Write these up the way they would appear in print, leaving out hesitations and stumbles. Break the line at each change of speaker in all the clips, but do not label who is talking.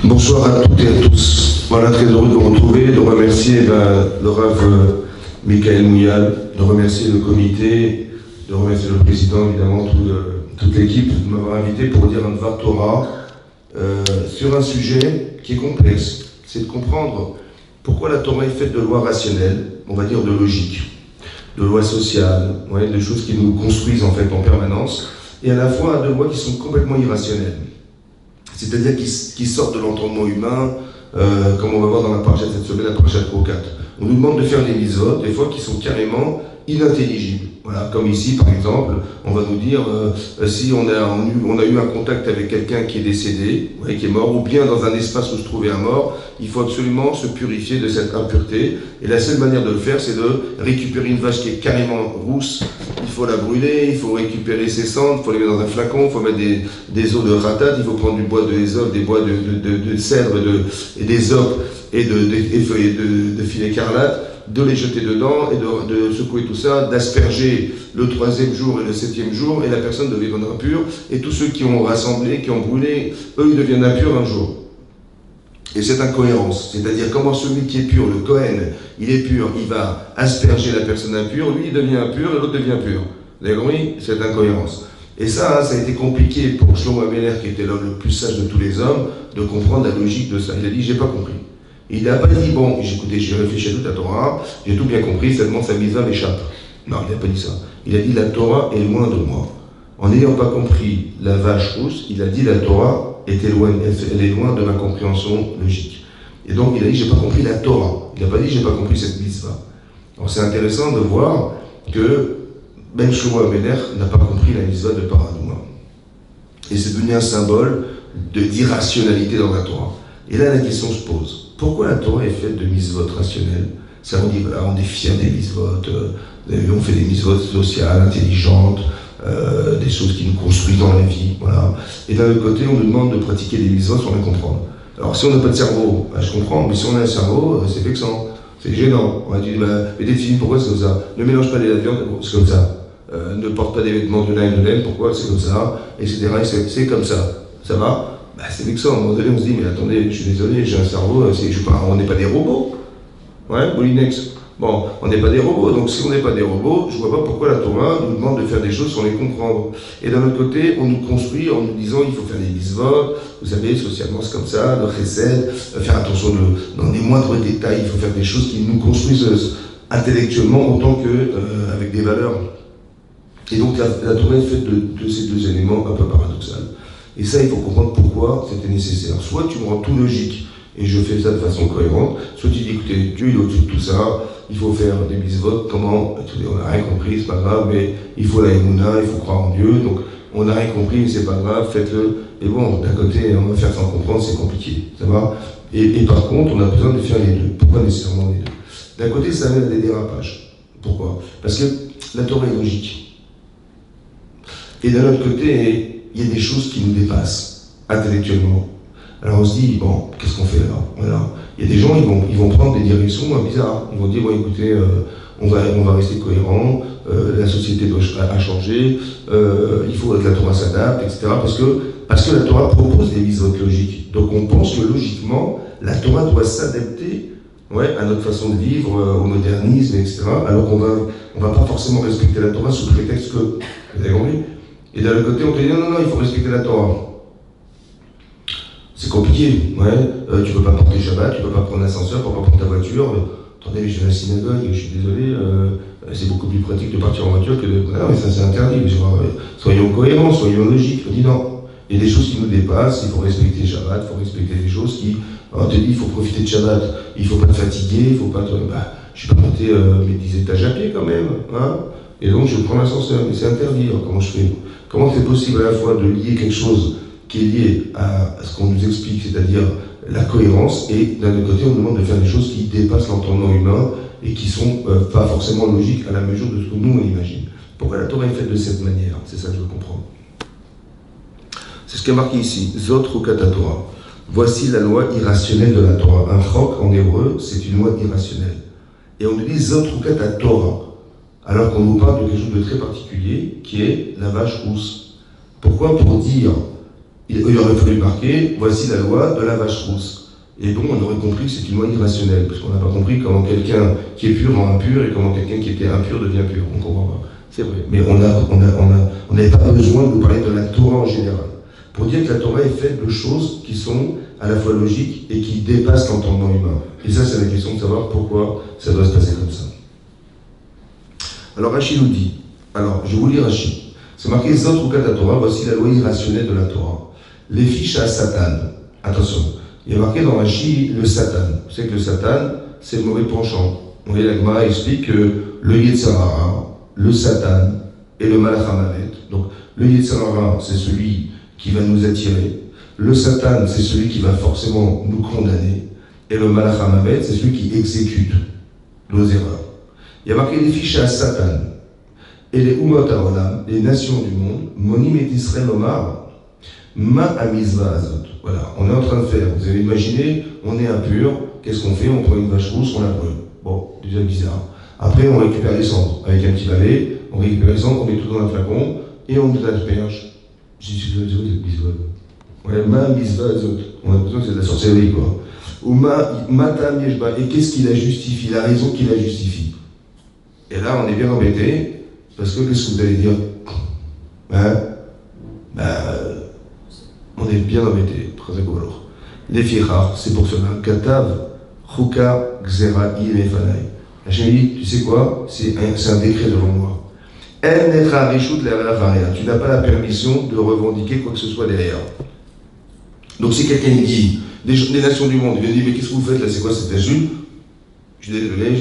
Bonsoir à toutes et à tous. Voilà, très heureux de vous retrouver, de remercier le Rav Michael Mouyal, de remercier le comité, de remercier le président, évidemment, toute l'équipe de m'avoir invité pour dire un Dvar Torah sur un sujet qui est complexe. C'est de comprendre pourquoi la Torah est faite de lois rationnelles, on va dire de logique, de lois sociales, de choses qui nous construisent en fait en permanence, et à la fois de lois qui sont complètement irrationnelles. C'est-à-dire qui sortent de l'entendement humain, comme on va voir dans la parasha de cette semaine, la parasha de Krokat. On nous demande de faire des mitzvot, des fois qui sont carrément inintelligibles. Voilà, comme ici, par exemple, on va nous dire si on a eu un contact avec quelqu'un qui est décédé, qui est mort, ou bien dans un espace où se trouvait un mort, il faut absolument se purifier de cette impureté. Et la seule manière de le faire, c'est de récupérer une vache qui est carrément rousse. Il faut la brûler, il faut récupérer ses cendres, il faut les mettre dans un flacon, il faut mettre des os de ratat, il faut prendre du bois de hésop, des bois de cèdre et des op et de fil écarlate, de les jeter dedans et de secouer tout ça, d'asperger le 3e jour et le 7e jour, et la personne devient impure, et tous ceux qui ont rassemblé, qui ont brûlé, eux, ils deviennent impurs un jour. Et cette incohérence, c'est-à-dire comment celui qui est pur, le Kohen, il est pur, il va asperger la personne impure, lui il devient impur et l'autre devient pur. Vous avez compris cette incohérence. Et ça a été compliqué pour Shlomo Améler, qui était l'homme le plus sage de tous les hommes, de comprendre la logique de ça. Il a dit, j'ai pas compris. Il n'a pas dit, bon, j'ai réfléchi à toute la Torah, j'ai tout bien compris, seulement sa mitzvah m'échappe. Non, il n'a pas dit ça. Il a dit, la Torah est loin de moi. En n'ayant pas compris la vache rousse, il a dit, la Torah elle est loin de ma compréhension logique. Et donc, il a dit, j'ai pas compris la Torah. Il n'a pas dit, j'ai pas compris cette mitzvah. Alors, c'est intéressant de voir que Ben Shlomo Améler n'a pas compris la mitzvah de Paradouma. Et c'est devenu un symbole d'irrationalité dans la Torah. Et là, la question se pose. Pourquoi la Torah est faite de mitzvot rationnels? Ça, on dit, on est fiers des mitzvot, on fait des mitzvot sociales, intelligentes, des choses qui nous construisent dans la vie, voilà. Et d'un autre côté, on nous demande de pratiquer des mitzvot sans les comprendre. Alors, si on n'a pas de cerveau, je comprends, mais si on a un cerveau, c'est vexant, c'est gênant. On va dire, mais définir pourquoi c'est comme ça. Ne mélange pas la viande, c'est comme ça. Ne porte pas des vêtements de laine, pourquoi c'est comme ça, etc. C'est comme ça. Ça va? C'est vexant. À un moment donné, on se dit, mais attendez, je suis désolé, j'ai un cerveau, on n'est pas des robots. Molinex. Bon, on n'est pas des robots, donc si on n'est pas des robots, je ne vois pas pourquoi la Torah nous demande de faire des choses sans les comprendre. Et d'un autre côté, on nous construit en nous disant, il faut faire des mitzvot, vous savez, socialement c'est comme ça, le chesed, faire attention dans les moindres détails, il faut faire des choses qui nous construisent intellectuellement autant qu'avec des valeurs. Et donc la Torah est faite de ces deux éléments un peu paradoxaux. Et ça, il faut comprendre pourquoi c'était nécessaire. Soit tu me rends tout logique, et je fais ça de façon cohérente, soit tu dis, écoutez, Dieu il est au-dessus de tout ça, il faut faire des mitzvot, comment, on n'a rien compris, c'est pas grave, mais il faut la émouna, il faut croire en Dieu, donc on n'a rien compris, mais c'est pas grave, faites-le. Et bon, d'un côté, on va faire sans comprendre, c'est compliqué, ça va. Et par contre, on a besoin de faire les deux. Pourquoi nécessairement les deux? D'un côté, ça amène à des dérapages. Pourquoi? Parce que la Torah est logique. Et d'un autre côté, il y a des choses qui nous dépassent intellectuellement. Alors on se dit, bon, qu'est-ce qu'on fait là? Voilà. Il y a des gens, ils vont prendre des directions bizarres. Ils vont dire, bon écoutez, on va rester cohérent, la société a changé, il faut que la Torah s'adapte, etc. Parce que la Torah propose des mitzvot logiques. Donc on pense que logiquement, la Torah doit s'adapter à notre façon de vivre, au modernisme, etc. Alors qu'on va pas forcément respecter la Torah sous prétexte que, vous avez compris? Et d'un autre côté, on te dit non, il faut respecter la Torah. C'est compliqué, tu peux pas porter Shabbat, tu peux pas prendre l'ascenseur, tu peux pas prendre ta voiture. Attendez, je vais à la synagogue, je suis désolé, c'est beaucoup plus pratique de partir en voiture que de... Non, mais ça c'est interdit. Soyons cohérents, soyons logiques. On dit non. Il y a des choses qui nous dépassent, il faut respecter Shabbat, il faut respecter des choses qui... On te dit, il faut profiter de Shabbat, il faut pas te fatiguer, il faut pas te... je peux monter mes 10 étages à pied quand même, Et donc je prends l'ascenseur, mais c'est interdit. Alors, comment je fais? Comment c'est possible à la fois de lier quelque chose qui est lié à ce qu'on nous explique, c'est-à-dire la cohérence, et d'un autre côté, on nous demande de faire des choses qui dépassent l'entendement humain et qui sont pas forcément logiques à la mesure de ce que nous on imagine. Pourquoi la Torah est faite de cette manière? C'est ça que je veux comprendre. C'est ce qui est marqué ici, Zot Chukat Torah. Voici la loi irrationnelle de la Torah. Un chok en hébreu, c'est une loi irrationnelle. Et on nous dit Zot Chukat Torah, alors qu'on nous parle de quelque chose de très particulier, qui est la vache rousse. Pourquoi? Pour dire il aurait fallu marquer, voici la loi de la vache rousse. Et bon, on aurait compris que c'est une loi irrationnelle, parce qu'on n'a pas compris comment quelqu'un qui est pur rend impur et comment quelqu'un qui était impur devient pur. On ne comprend pas. C'est vrai. Mais on n'avait pas besoin de nous parler de la Torah en général. Pour dire que la Torah est faite de choses qui sont à la fois logiques et qui dépassent l'entendement humain. Et ça, c'est la question de savoir pourquoi ça doit se passer comme ça. Alors Rashi nous dit, alors je vous lis Rashi, c'est marqué Zot Rukat la Torah, voici la loi irrationnelle de la Torah. Les fiches à Satan, attention, il y a marqué dans Rashi le Satan. Vous savez que le Satan, c'est le mauvais penchant. Vous voyez, la Gemara explique que le Yetzer Hara, le Satan et le Malach HaMavet. Donc le Yetzer Hara, c'est celui qui va nous attirer. Le Satan, c'est celui qui va forcément nous condamner. Et le Malach HaMavet, c'est celui qui exécute nos erreurs. Il y a marqué les fiches à Satan. Et les Umot HaOlam, les nations du monde, Monim et Israël Omar, Ma Amizva Azot. Voilà, on est en train de faire. Vous avez imaginé, on est impur, qu'est-ce qu'on fait? On prend une vache rousse, on la brûle. Bon, déjà bizarre. Après, on récupère les cendres. Avec un petit balai, on récupère les cendres, on met tout dans un flacon, et on nous asperge. J'ai dit, c'est cette bisouade. Ouais, Ma Amizva Azot. On a l'impression que c'est de la sorcellerie, quoi. Ou Matam Yeshba. Et qu'est-ce qui la justifie? La raison qui la justifie. Et là, on est bien embêté, parce que qu'est-ce que vous allez dire? On est bien embêté, très écolo. Les fichar, c'est pour cela. Katav, Chuka, Gzera, Ilefanai. Hachem dit, tu sais quoi? C'est un décret devant moi. Tu n'as pas la permission de revendiquer quoi que ce soit derrière. Donc si quelqu'un dit, des nations du monde, il dit, mais qu'est-ce que vous faites là? C'est quoi cette insulte? Je suis désolé,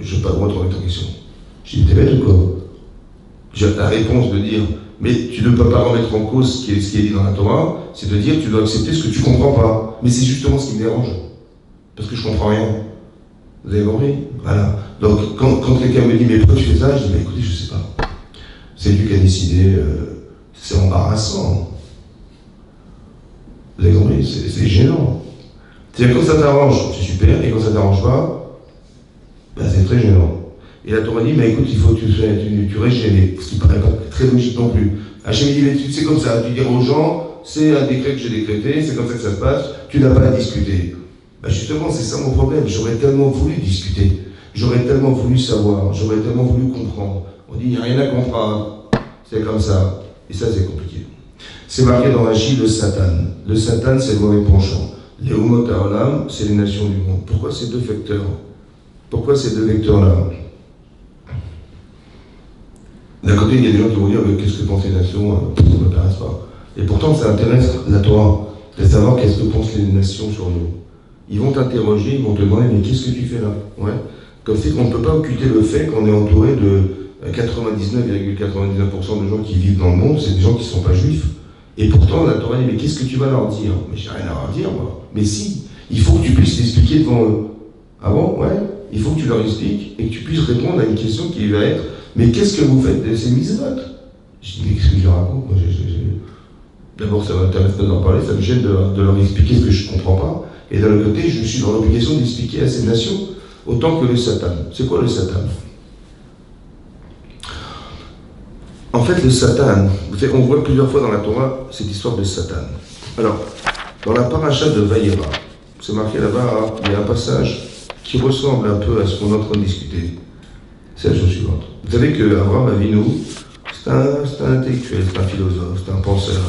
je n'ai pas le droit de répondre à ta question. Je dis, t'es bête ou quoi? J'ai la réponse de dire, mais tu ne peux pas remettre en cause ce qui est dit dans la Torah, c'est de dire que tu dois accepter ce que tu ne comprends pas. Mais c'est justement ce qui me dérange. Parce que je ne comprends rien. Vous avez compris? Voilà. Donc, quand quelqu'un me dit, mais pourquoi tu fais ça? Je dis, écoutez, je ne sais pas. C'est lui qui a décidé, c'est embarrassant. Vous avez compris? C'est gênant. C'est-à-dire quand ça t'arrange, c'est super, et quand ça ne t'arrange pas, c'est très gênant. Et la Torah dit, mais écoute, il faut que tu restes gêné, ce qui ne paraît pas très logique non plus. Hachem dit, mais c'est comme ça, tu dis aux gens, c'est un décret que j'ai décrété, c'est comme ça que ça se passe, tu n'as pas à discuter. Justement, c'est ça mon problème, j'aurais tellement voulu discuter, j'aurais tellement voulu savoir, j'aurais tellement voulu comprendre. On dit, il n'y a rien à comprendre, c'est comme ça, et ça c'est compliqué. C'est marqué dans Rashi le Satan. Le Satan, c'est le mauvais penchant. Les Umot HaOlam, c'est les nations du monde. Pourquoi ces deux vecteurs? Pourquoi ces deux vecteurs-là? D'un côté, il y a des gens qui vont dire, mais qu'est-ce que pensent les nations? Ça ne m'intéresse pas. Et pourtant, ça intéresse la Torah, de savoir qu'est-ce que pensent les nations sur nous. Ils vont t'interroger, ils vont te demander, mais qu'est-ce que tu fais là? Ouais. Comme c'est qu'on ne peut pas occulter le fait qu'on est entouré de 99,99% de gens qui vivent dans le monde, c'est des gens qui ne sont pas juifs. Et pourtant, la Torah dit, mais qu'est-ce que tu vas leur dire? Mais j'ai rien à leur dire, moi. Mais si, il faut que tu puisses l'expliquer devant eux. Ah bon? Ouais. Il faut que tu leur expliques et que tu puisses répondre à une question qui va être, mais qu'est-ce que vous faites de ces mitzvot? Je dis, mais qu'est-ce que je raconte? Moi, d'abord, ça m'intéresse pas d'en parler, ça me gêne de leur expliquer ce que je ne comprends pas. Et d'un autre côté, je suis dans l'obligation d'expliquer à ces nations autant que le Satan. C'est quoi le Satan? En fait, le Satan, on voit plusieurs fois dans la Torah cette histoire de Satan. Alors, dans la paracha de Vayera, c'est marqué là-bas, il y a un passage qui ressemble un peu à ce qu'on est en train de discuter. C'est la chose suivante. Vous savez qu'Abraham Avinu, c'est un intellectuel, c'est un philosophe, c'est un penseur.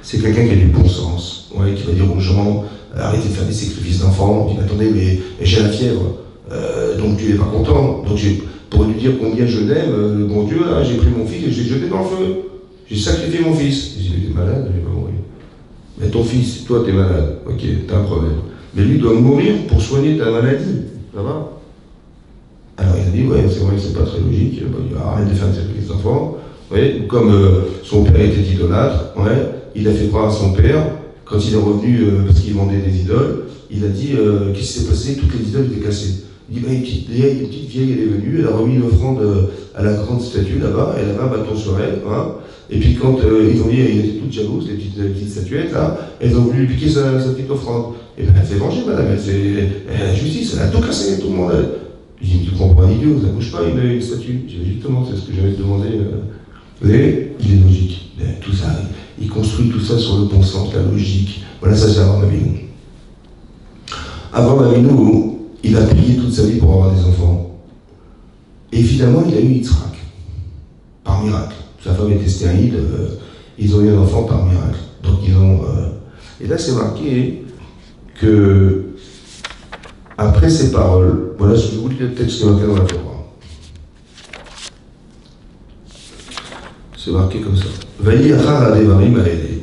C'est quelqu'un qui a du bon sens, ouais, qui va dire aux gens, arrêtez de faire des sacrifices d'enfants. Il dit, attendez, mais j'ai la fièvre, donc Dieu n'est pas content. Donc pour lui dire combien je l'aime, le bon Dieu, là, j'ai pris mon fils et je l'ai jeté dans le feu. J'ai sacrifié mon fils. Je dis, mais t'es malade, il va mourir. Mais ton fils, toi, t'es malade. Ok, t'as un problème. Mais lui doit mourir pour soigner ta maladie. Ça va? Alors il a dit, ouais, c'est vrai que c'est pas très logique, il arrête de faire des sacrifices d'enfants. Ouais, comme son père était idolâtre, ouais, il a fait croire à son père, quand il est revenu, parce qu'il vendait des idoles, il a dit, qu'est-ce qui s'est passé? Toutes les idoles étaient cassées. Il dit, une petite vieille, elle est venue, elle a remis une offrande à la grande statue là-bas, elle avait un bâton sur elle, hein. Et puis quand ils ont dit, elle était toute jalouse, les petites statuettes là, elles ont voulu lui piquer sa petite offrande. Et bien elle s'est vengée, madame, elle a la justice, elle a tout cassé, tout le monde. Je dis, tu comprends un idiot, ça ne bouge pas une statue. J'ai dit, justement, c'est ce que j'avais demandé. Vous voyez, il est logique. Tout ça, Il construit tout ça sur le bon sens, la logique. Voilà, ça c'est Abraham Avinu. Abraham Avinu, il a prié toute sa vie pour avoir des enfants. Et finalement, il a eu Yitzhak, par miracle. Sa femme était stérile, ils ont eu un enfant par miracle. Donc ils ont... Et là, c'est marqué que, après ces paroles, voilà, je vous lis le texte qui est marqué dans la Torah. C'est marqué comme ça. Vayi achar hadevarim haele.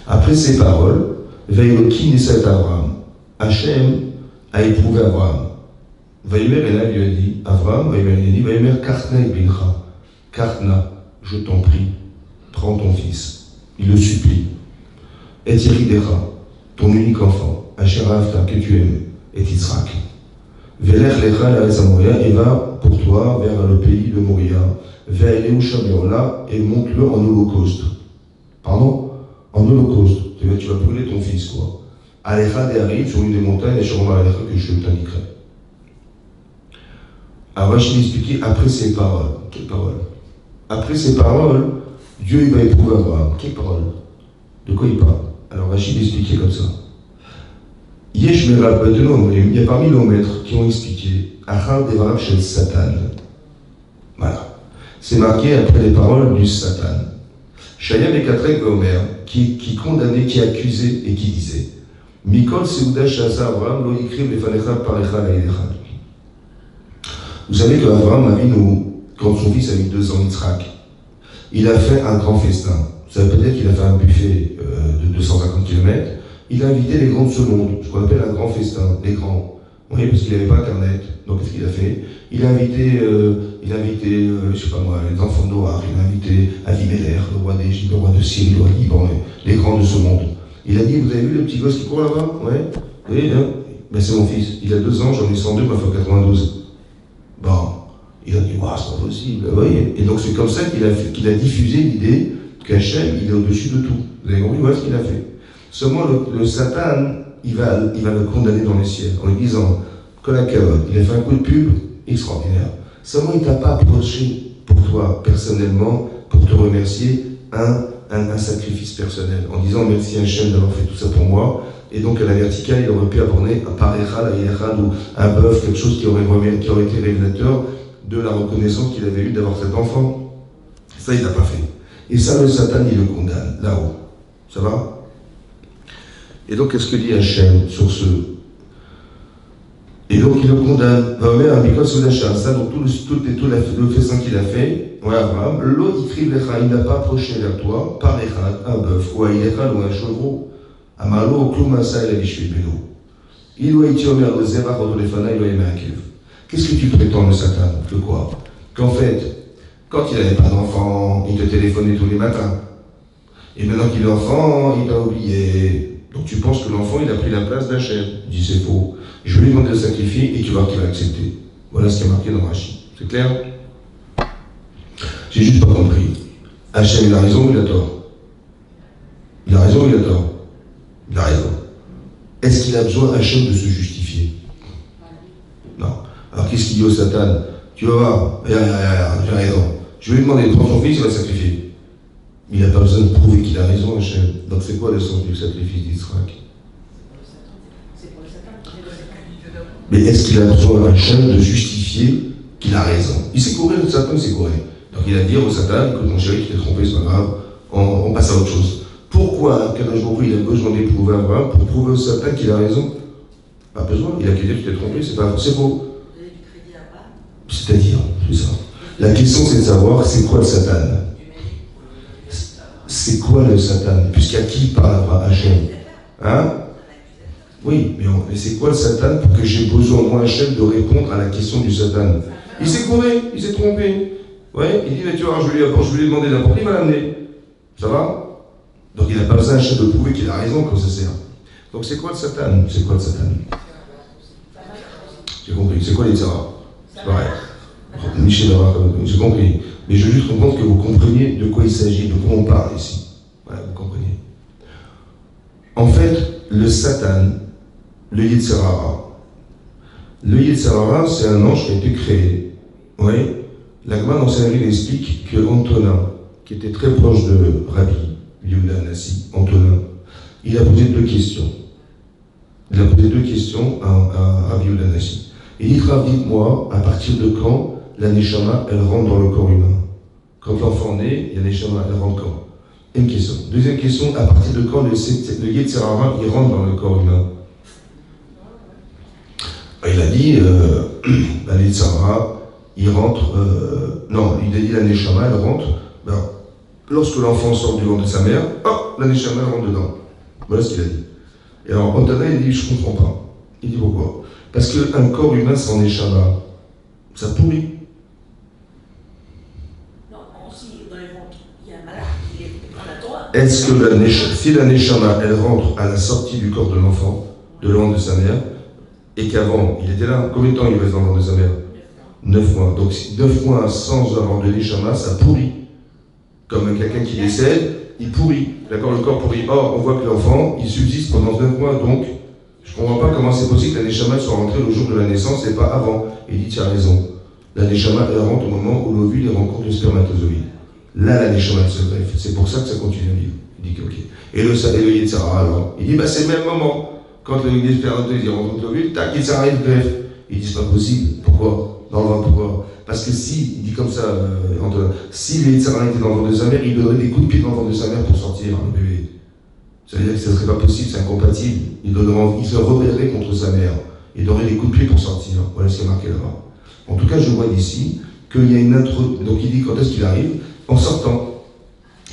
Après ces paroles, Vayeloki nissa et Abraham. Hachem a éprouvé Abraham. Vayimer Ela lui a dit, Abraham, Vayimer Kartna et Bincha. Kartna, je t'en prie, prends ton fils. Il le supplie. Et Yeridera, ton unique enfant, Asher Avta, que tu aimes, et Yitzhak. Velech lecha l'Eretz Moria, et va pour toi vers le pays de Moria. Ve'eleu Shameola, et monte-le en holocauste. Pardon? En holocauste. Tu vas brûler ton fils, quoi. Alecha de'arim, sur une des montagnes, et sur Alecha que je t'indiquerai. Alors, Rachid expliquait après ces paroles. Quelles paroles? Après ces paroles, Dieu il va éprouver Abraham. Quelles paroles? De quoi il parle? Alors, Rachid expliquait comme ça. Il y a parmi nos maîtres qui ont expliqué Achar devarim shel Satan. Voilà. C'est marqué après les paroles du Satan. Shayam et Katrek Gomer, qui condamnait, qui accusait et qui disait Mikol Seuda Shasa Abraham, lo yikrim lefanecha parecha le'elecha. Vous savez qu'Abraham Avinu, quand son fils a eu 2 ans, Yitzhak, il a fait un grand festin. Ça veut dire qu'il a fait un buffet de 250 km. Il a invité les grands de ce monde, ce qu'on appelle un grand festin, les grands. Oui, parce qu'il n'avait pas Internet. Donc, qu'est-ce qu'il a fait? Il a invité, je sais pas moi, les enfants de Noir, il a invité Avimelech, le roi d'Égypte, le roi de Syrie, le roi de Liban, les grands de ce monde. Il a dit, vous avez vu le petit gosse qui court là-bas? Ouais. Oui, hein? Ben, c'est mon fils. Il a 2 ans, j'en ai 102, ma fois 92. Bon. Il a dit, waouh, c'est pas possible. Vous voyez? Et donc, c'est comme ça qu'il a diffusé l'idée qu'Hachem, il est au-dessus de tout. Vous avez compris? Voilà ce qu'il a fait. Seulement, le Satan, il va le condamner dans les ciels en lui disant que la cavote, il a fait un coup de pub extraordinaire. Seulement, il ne t'a pas approché pour toi, personnellement, pour te remercier, un sacrifice personnel, en disant merci Hachem d'avoir fait tout ça pour moi. Et donc, à la verticale, il aurait pu abonner un parecha, ou un bœuf, quelque chose qui aurait été révélateur de la reconnaissance qu'il avait eue d'avoir cet enfant. Ça, il n'a pas fait. Et ça, le Satan, il le condamne, là-haut. Ça va? Et donc, qu'est-ce que dit Hachem sur ce? Et donc, il le condamne. Ça, donc tout le festin qu'il a fait, ouais, Abraham, il n'a pas approché vers toi, par un bœuf, ou un chevreau, Amalo, Klumasa et la Vishvibelo. Il doit être omer le zéra, Rodolefana, il doit aimer un kev. Qu'est-ce que tu prétends, le Satan? Que quoi? Qu'en fait, quand il n'avait pas d'enfant, il te téléphonait tous les matins. Et maintenant qu'il est enfant, il t'a oublié. Donc tu penses que l'enfant, il a pris la place d'Hachem. Il dit, c'est faux. Je vais lui demander de sacrifier et tu vas voir qu'il va accepter. Voilà ce qui est marqué dans Rachid. C'est clair? J'ai juste pas compris. Hachem, il a raison ou il a tort? Il a raison ou il a tort? Il a raison. Est-ce qu'il a besoin, Hachem, de se justifier? Non. Alors qu'est-ce qu'il dit au Satan? Tu vas voir, j'ai raison. Je vais lui demander de prendre son fils, il va sacrifier. Mais il n'a pas besoin de prouver qu'il a raison, Hachem. Donc c'est quoi le sens du sacrifice d'Israël? Mais est-ce qu'il a besoin, Hachem, de justifier qu'il a raison? Il sait courir, le Satan, il sait courir. Donc il a dit au Satan, écoute mon chéri, tu t'es trompé, c'est pas grave, on passe à autre chose. Pourquoi, qu'un jour il a besoin d'éprouver Abraham pour prouver au Satan qu'il a raison? Pas besoin, il a qu'à dire que tu t'es trompé, c'est pas, c'est faux. C'est-à-dire, c'est ça. La question c'est de savoir, c'est quoi le Satan? C'est quoi le Satan? Puisqu'à qui parle Hachem? Hein? Oui, mais c'est quoi le Satan pour que j'ai besoin, moi, Hachem, de répondre à la question du Satan? Il s'est couru, il s'est trompé. Ouais, il dit, mais tu vois, je vais lui demander n'importe, il m'a l'amener. Ça va? Donc il n'a pas besoin, Hachem, de prouver qu'il a raison quand ça sert. Donc c'est quoi le Satan? C'est quoi le Satan? J'ai compris. C'est quoi les Tzara? C'est pareil. J'ai compris. Mais je veux juste comprendre que vous compreniez de quoi il s'agit, de quoi on parle ici. Voilà, vous comprenez. En fait, le Satan, le Yetzirah. Le Yetzirah, c'est un ange qui a été créé. Oui. La Gemara dans sa vie explique que Antonin, qui était très proche de Rabbi Yehuda Nassi, Antonin, il a posé deux questions. Il a posé deux questions à Rabbi Yehuda Nassi. Il dit, Rav, dites-moi, à partir de quand la Neshama, elle rentre dans le corps humain? Quand l'enfant naît, la Neshama, elle rentre quand? Une question. Deuxième question, à partir de quand le Yetzer Hara, il rentre dans le corps humain? Il a dit, le Yetzer Hara, il rentre, non, il a dit la Neshama, elle rentre, lorsque l'enfant sort du ventre de sa mère, hop, la Neshama, elle rentre dedans. Voilà ce qu'il a dit. Et alors, Antonin, il dit, je ne comprends pas. Il dit, pourquoi? Parce qu'un corps humain sans Neshama, ça pourrit.
Non, aussi, dans les ventres, il y a un malade, il est dans la Torah.
Est-ce que si la Neshama, elle rentre à la sortie du corps de l'enfant, de ventre de sa mère, et qu'avant, il était là, combien de temps il reste dans le ventre de sa mère? 9 mois. Donc 9 mois sans avoir de Neshama, ça pourrit. Comme quelqu'un qui décède, il pourrit. D'accord, le corps pourrit. Or, on voit que l'enfant, il subsiste pendant 9 mois, donc je ne comprends pas comment c'est possible que la Neshama soit rentrée le jour de la naissance et pas avant. Il dit, tu as raison. La Neshama, elle rentre au moment où l'ovule rencontre le spermatozoïde. Là, la Neshama se greffe. C'est pour ça que ça continue à vivre. Il dit que ok. Et le Yetzer Hara, alors, il dit, c'est le même moment. Quand le spermatozoïde rencontre l'ovule, tac, Yetzer Hara, il greffe. Il dit, c'est pas possible. Pourquoi? Dans le ventre, pourquoi? Parce que si, il dit comme ça, Antoine, si le Yetzer Hara était dans le ventre de sa mère, il donnerait des coups de pied dans le ventre de sa mère pour sortir le bébé. Ça veut dire que ce ne serait pas possible, c'est incompatible. Il se rebellerait contre sa mère. Il donnerait des coups de pied pour sortir. Voilà ce qui est marqué là-bas. En tout cas, je vois d'ici qu'il y a une introduction. Donc il dit quand est-ce qu'il arrive? En sortant.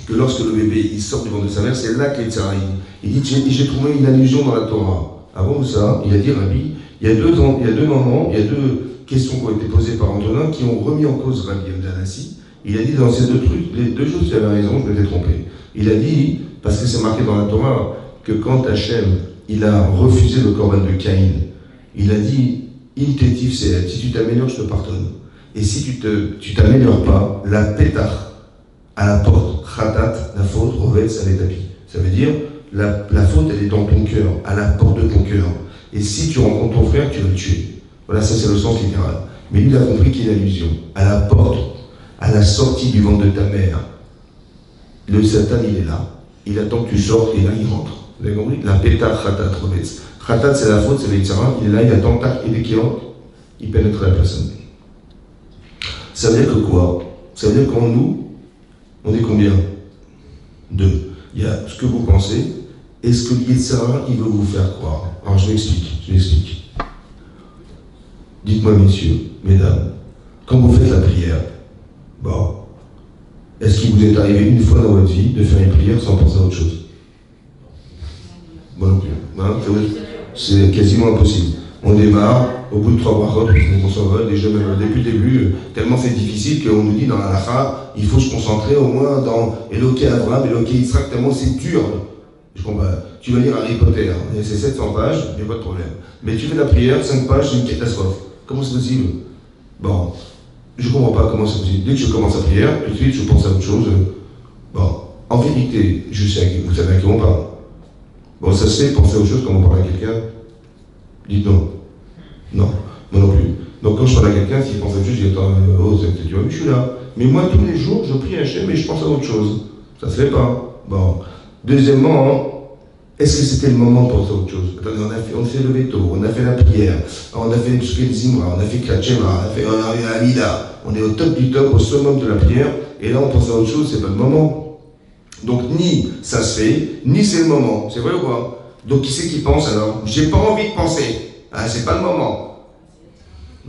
Que lorsque le bébé il sort du ventre de sa mère, c'est là que Yetzer Hara. Il dit, j'ai trouvé une allusion dans la Torah. Avant ça, il a dit, Rabbi, il y a deux moments, il y a deux questions qui ont été posées par Antonin qui ont remis en cause Rabbi Yehuda Nassi. Il a dit dans ces deux trucs, les deux choses, il avait raison, je m'étais trompé. Il a dit, parce que c'est marqué dans la Torah, que quand Hachem, il a refusé le Corban de Caïn, il a dit, Imtetif c'est, si tu t'améliores, je te pardonne. Et si tu t'améliores pas, la pétach, à la porte, khatat, la faute, rovet, ça les tapis. Ça veut dire, la faute, elle est dans ton cœur, à la porte de ton cœur. Et si tu rencontres ton frère, tu vas le tuer. Voilà, ça c'est le sens littéral. Mais lui, il a compris qu'il y a une allusion. À la porte, à la sortie du ventre de ta mère, le Satan, il est là. Il attend que tu sortes et là, il rentre. Vous avez compris? La pétach, khatat, rovet. Khatat, c'est la faute, c'est le Yetzer Hara. Il est là, il attend, tac, et dès qu'il rentre, il pénètre la personne. Ça veut dire que quoi? Ça veut dire qu'en nous, on est combien? Deux. Il y a ce que vous pensez et ce que le Yetzer Hara, il veut vous faire croire. Alors je m'explique. Dites-moi, messieurs, mesdames, quand vous faites la prière, bon, est-ce qu'il vous est arrivé une fois dans votre vie de faire une prière sans penser à autre chose? Moi non plus. Hein, c'est quasiment impossible. On démarre, au bout de 3 mois, on s'envole, déjà même depuis le début, tellement c'est difficile qu'on nous dit dans la halakha, il faut se concentrer au moins dans Eloké Abraham, Eloké Yitzhak, tellement c'est dur. Je comprends. Tu vas lire Harry Potter, c'est 700 pages, il n'y a pas de problème. Mais tu fais la prière, 5 pages, c'est une catastrophe. Comment c'est possible? Bon, je ne comprends pas comment c'est possible. Dès que je commence la prière, tout de suite je pense à autre chose. Bon, en vérité, je sais, vous savez à qui on parle. Bon, ça se fait penser à autre chose quand on parle à quelqu'un. Dites non. Non, moi non plus. Donc quand je parle à quelqu'un, s'il pense à autre chose, je dis attends, tu vois, je suis là. Mais moi, tous les jours, je prie Hachem et je pense à autre chose. Ça se fait pas. Bon. Deuxièmement, est-ce que c'était le moment pour penser à autre chose? Attendez, on s'est levé tôt, on a fait la prière, on a fait le Zimra, on a fait Klatchema, on a fait Amida. On est au top du top, au summum de la prière, et là on pense à autre chose, c'est pas le moment. Donc ni ça se fait, ni c'est le moment. C'est vrai ou pas? Donc qui c'est qui pense alors? J'ai pas envie de penser. Ah, c'est pas le moment.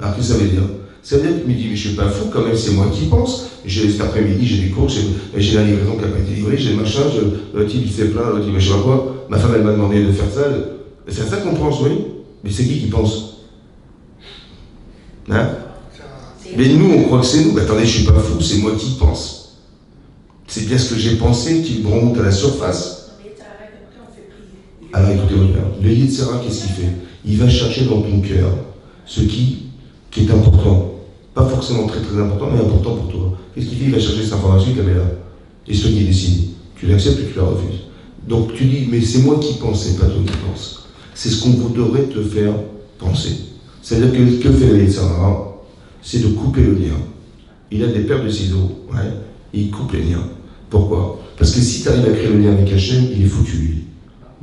Alors qu'est-ce que ça veut dire? Ça veut dire que tu me dis, mais je suis pas fou quand même, c'est moi qui pense. Cet après-midi, j'ai des courses, j'ai la livraison qui n'a pas été livrée, j'ai le machin, le type il s'est plaint, l'autre il je sais pas quoi. Ma femme elle m'a demandé de faire ça. C'est à ça qu'on pense, oui. Mais c'est qui pense? Hein? Mais nous, on croit que c'est nous. Mais attendez, je suis pas fou, c'est moi qui pense. C'est bien ce que j'ai pensé qui remonte à la surface. Alors écoutez-moi bien, le Yetzer Hara, qu'est-ce qu'il fait? Il va chercher dans ton cœur ce qui est important. Pas forcément très très important, mais important pour toi. Qu'est-ce qu'il fait? Il va chercher cette information, il la met là. Et ce qui décide. Tu l'acceptes ou tu la refuses. Donc tu dis, mais c'est moi qui pense, c'est pas toi qui pense. C'est ce qu'on voudrait te faire penser. C'est-à-dire que fait le Yetzer Hara? C'est de couper le lien. Il a des paires de ciseaux, ouais, et il coupe les liens. Pourquoi? Parce que si tu arrives à créer le lien avec Hachem, il est foutu, lui.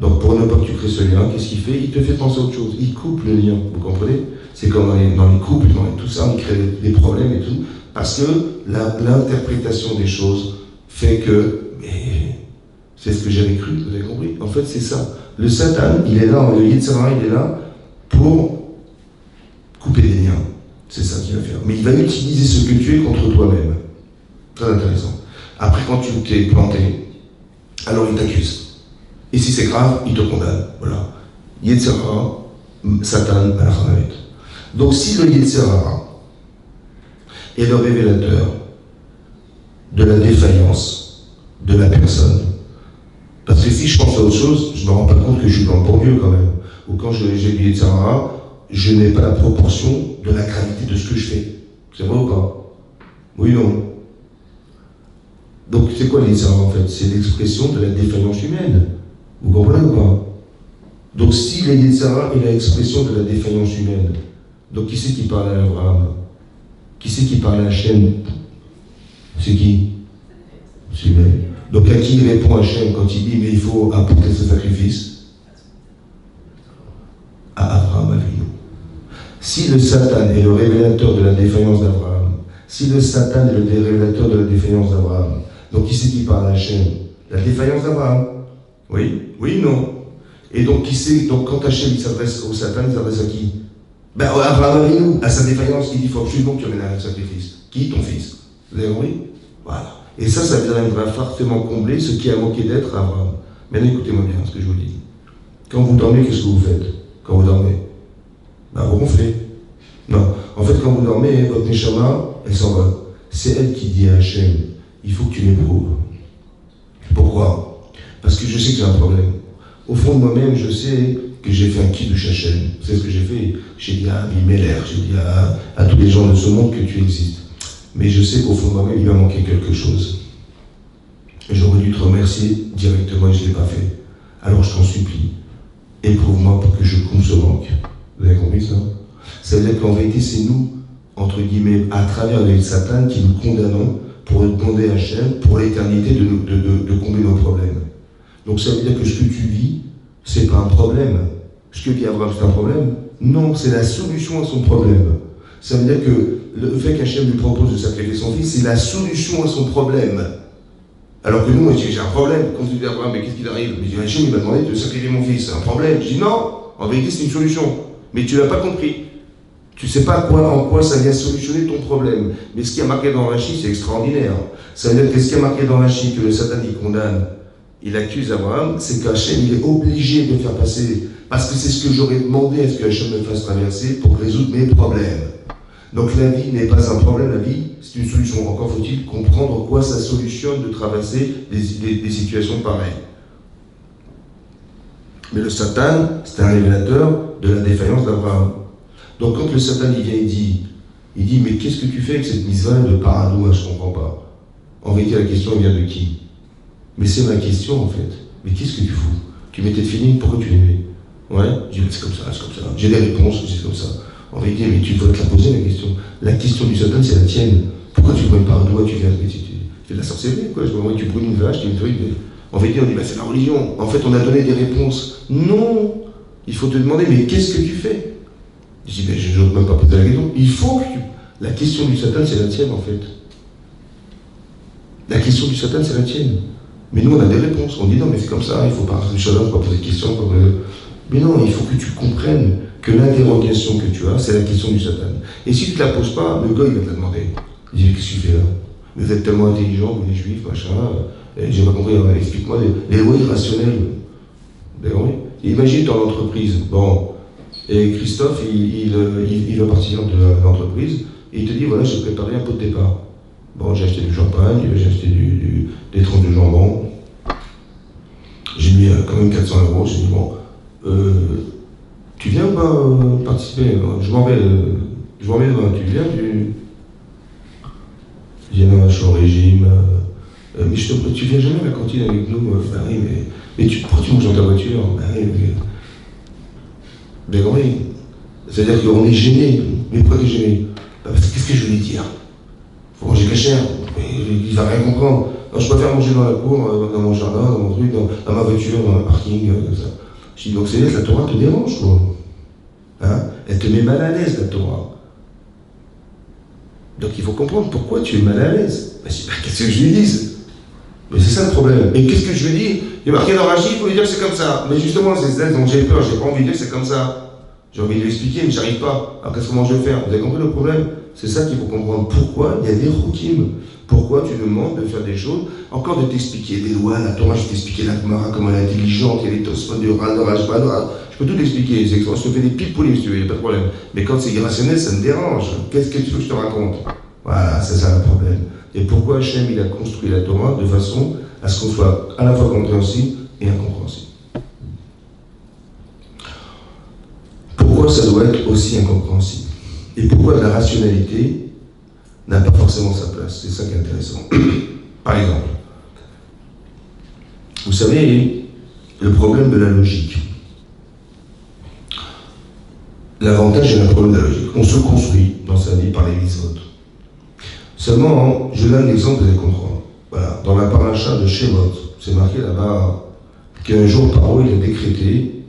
Donc pour ne pas que tu crées ce lien, qu'est-ce qu'il fait? Il te fait penser à autre chose. Il coupe le lien, vous comprenez? C'est comme dans les couples, dans tout ça, on crée des problèmes et tout. Parce que l'interprétation des choses fait que... Mais c'est ce que j'avais cru, vous avez compris? En fait, c'est ça. Le Satan, il est là, le Yetzirah, il est là pour couper des liens. C'est ça qu'il va faire. Mais il va utiliser ce que tu es contre toi-même. Très intéressant. Après, quand tu t'es planté, alors il t'accuse. Et si c'est grave, il te condamne. Voilà. Yetzirah, Satan, Al-Khamet. Donc si le Yetzirah est le révélateur de la défaillance de la personne, parce que si je pense à autre chose, je ne me rends pas compte que je suis dans le bon Dieu quand même. Ou quand j'ai du Yetzirah, je n'ai pas la proportion de la gravité de ce que je fais. C'est vrai ou pas? Oui, non. Donc c'est quoi le Yetzirah en fait? C'est l'expression de la défaillance humaine. Vous comprenez ou pas? Donc si le Yetzirah est l'expression de la défaillance humaine, donc qui c'est qui parle à Abraham? Qui c'est qui parle à Hachem? C'est qui? C'est lui. Donc à qui répond Hachem quand il dit mais il faut apporter ce sacrifice? À Abraham Avinu. Si le Satan est le révélateur de la défaillance d'Abraham, si le Satan est le révélateur de la défaillance d'Abraham, donc qui c'est qui parle à Hachem? La défaillance d'Abraham. Oui? Oui, non. Et donc qui c'est? Donc quand Hachem il s'adresse au Satan, il s'adresse à qui? Ben Abraham Avinu, à sa défaillance, il dit il faut absolument que tu amènes un sacrifice. Qui? Ton fils. Vous avez compris? Voilà. Et ça viendra fortement combler ce qui a manqué d'être Abraham. Maintenant écoutez-moi bien ce que je vous dis. Quand vous dormez, qu'est-ce que vous faites? Quand vous dormez? Ben vous ronflez. Non. En fait, quand vous dormez, votre Neshama, elle s'en va. C'est elle qui dit à Hachem, il faut que tu l'éprouves. Pourquoi? Parce que je sais que j'ai un problème. Au fond de moi-même, je sais que j'ai fait un kiddush Hachem. C'est ce que j'ai fait. J'ai dit à Abimelech, j'ai dit à tous les gens de ce monde que tu existes. Mais je sais qu'au fond de moi-même, il m'a manqué quelque chose. J'aurais dû te remercier directement et je ne l'ai pas fait. Alors je t'en supplie, éprouve-moi pour que je comble ce manque. Vous avez compris ça? Ça veut dire qu'en vérité, c'est nous, entre guillemets, à travers le Satan, qui nous condamnons pour demander à Hachem, pour l'éternité, de combler nos problèmes. Donc ça veut dire que ce que tu vis, c'est pas un problème. Ce que vit Abraham, c'est un problème? Non, c'est la solution à son problème. Ça veut dire que le fait qu'Hachem lui propose de sacrifier son fils, c'est la solution à son problème. Alors que nous, moi, je dis, j'ai un problème. Quand je dis à Abraham, mais qu'est-ce qu'il arrive? Je dis, Hachem, il m'a demandé de sacrifier mon fils, c'est un problème. Je dis, non, en vérité, c'est une solution. Mais tu l'as pas compris. Tu ne sais pas en quoi ça vient solutionner ton problème. Mais ce qui est marqué dans Rachid, c'est extraordinaire. Ça veut dire que ce qui est marqué dans Rachid, que le Satan, il condamne, il accuse Abraham, c'est qu'Hachem, il est obligé de faire passer, parce que c'est ce que j'aurais demandé à ce que Hachem me fasse traverser pour résoudre mes problèmes. Donc la vie n'est pas un problème, la vie, c'est une solution. Encore faut-il comprendre en quoi ça solutionne de traverser des situations pareilles. Mais le Satan, c'est un révélateur de la défaillance d'Abraham. Donc quand le Satan il vient, il dit mais qu'est-ce que tu fais avec cette mitzvah de parano, je ne comprends pas. En vérité, la question vient de qui? Mais c'est ma question en fait. Mais qu'est-ce que tu fous? Tu mettais de feeling, pourquoi tu les mets? Ouais, je dis c'est comme ça, c'est comme ça. J'ai des réponses, c'est comme ça. En vérité, mais tu dois te la poser la question. La question du Satan, c'est la tienne. Pourquoi tu brûles par doigt, tu fais de la sorcellerie, quoi. Je vois, tu brûles une vache, tu me truc. En vérité, on dit, bah, c'est la religion. En fait, on a donné des réponses. Non! Il faut te demander, mais qu'est-ce que tu fais? Je dis, je n'ose même pas poser la question. Il faut que La question du Satan, c'est la tienne, en fait. La question du Satan, c'est la tienne. Mais nous, on a des réponses. On dit, non, mais c'est comme ça, il ne faut pas poser de questions. Mais non, il faut que tu comprennes que l'interrogation que tu as, c'est la question du Satan. Et si tu ne te la poses pas, le gars, il va te la demander. Il dit, qu'est-ce que tu fais là? Vous êtes tellement intelligents, vous les juifs, machin. J'ai pas compris, explique-moi les lois irrationnelles. D'accord? Imagine dans l'entreprise, bon, et Christophe, il va partir de l'entreprise, et il te dit, voilà, j'ai préparé un pot de départ. Bon, j'ai acheté du champagne, j'ai acheté des tranches de jambon. J'ai mis quand même 400 €. J'ai dit, bon, tu viens ou pas participer? Je m'en vais demain. Tu viens? Je dis, non, je suis au régime. Mais tu viens jamais à la cantine avec nous? Ben oui, mais pourquoi tu manges dans ta voiture? Ben oui, mais oui. C'est-à-dire qu'on est gêné. Mais pourquoi tu es gêné? Ben parce que qu'est-ce que je vais lui dire? Faut manger cachère. Il va rien comprendre. Alors, je préfère manger dans la cour, dans mon jardin, dans mon truc, dans ma voiture, dans le parking, comme ça. Je dis, donc c'est que la Torah te dérange, quoi. Hein? Elle te met mal à l'aise, la Torah. Donc il faut comprendre pourquoi tu es mal à l'aise. Ben, qu'est-ce que je lui dise? Mais c'est ça le problème. Et qu'est-ce que je lui dis? Il est marqué dans Rashi, il faut lui dire que c'est comme ça. Mais justement, c'est ça dont j'ai peur, j'ai pas envie de dire que c'est comme ça. J'ai envie de lui expliquer, mais j'arrive pas. Alors comment je vais faire? Vous avez compris le problème? C'est ça qu'il faut comprendre. Pourquoi il y a des routines? Pourquoi tu demandes de faire des choses? Encore de t'expliquer des lois, la Torah, je vais t'expliquer la Gemara, comment elle est intelligente, elle est tosfot du Ral, de Rajbad. Je peux tout expliquer. Je te fais des piles poulies si tu veux, il n'y a pas de problème. Mais quand c'est irrationnel, ça me dérange. Qu'est-ce que tu veux que je te raconte? Voilà, c'est ça le problème. Et pourquoi Hachem, il a construit la Torah de façon à ce qu'on soit à la fois compréhensible et incompréhensible. Pourquoi ça doit être aussi incompréhensible? Et pourquoi la rationalité n'a pas forcément sa place? C'est ça qui est intéressant. Par exemple, vous savez, le problème de la logique. L'avantage et le problème de la logique. On se construit dans sa vie par les mitzvot. Seulement, je donne l'exemple, vous allez comprendre. Voilà, dans la paracha de Shemot, c'est marqué là-bas qu'un jour Paro, il a décrété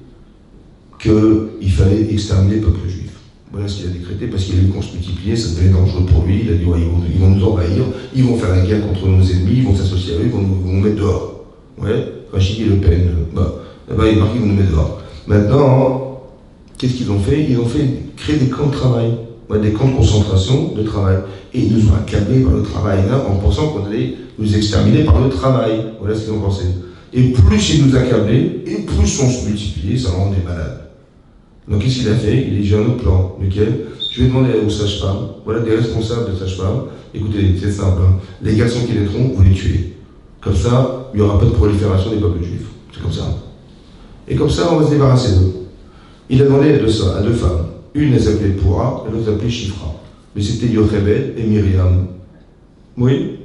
qu'il fallait exterminer le peuple juif. Voilà ce qu'il a décrété, parce qu'il a vu qu'on se multipliait, ça devenait dangereux pour lui. Il a dit, ouais, ils vont nous envahir, ils vont faire la guerre contre nos ennemis, ils vont s'associer à eux, ils vont nous mettre dehors. Ouais, Rachid et Le Pen, là-bas, il est marqué, ils vont nous mettre dehors. Maintenant, qu'est-ce qu'ils ont fait? Ils ont fait créer des camps de travail, des camps de concentration de travail. Et ils nous ont accablés par le travail, là, en pensant qu'on allait nous exterminer par le travail. Voilà ce qu'ils ont pensé. Et plus ils nous accablaient, et plus on se multipliait, ça rendait malade. Donc qu'est-ce qu'il a fait? Il a dit, j'ai un autre plan. Lequel? Je vais demander aux sages-femmes, voilà des responsables de sages-femmes, écoutez, c'est simple, hein. Les garçons qui naîtront, vous les tuez. Comme ça, il n'y aura pas de prolifération des peuples juifs. C'est comme ça. Et comme ça, on va se débarrasser d'eux. Il a demandé à deux femmes. Une, elle s'appelait Pourra, et l'autre s'appelait Shifra. Mais c'était Yochebed et Myriam. Oui.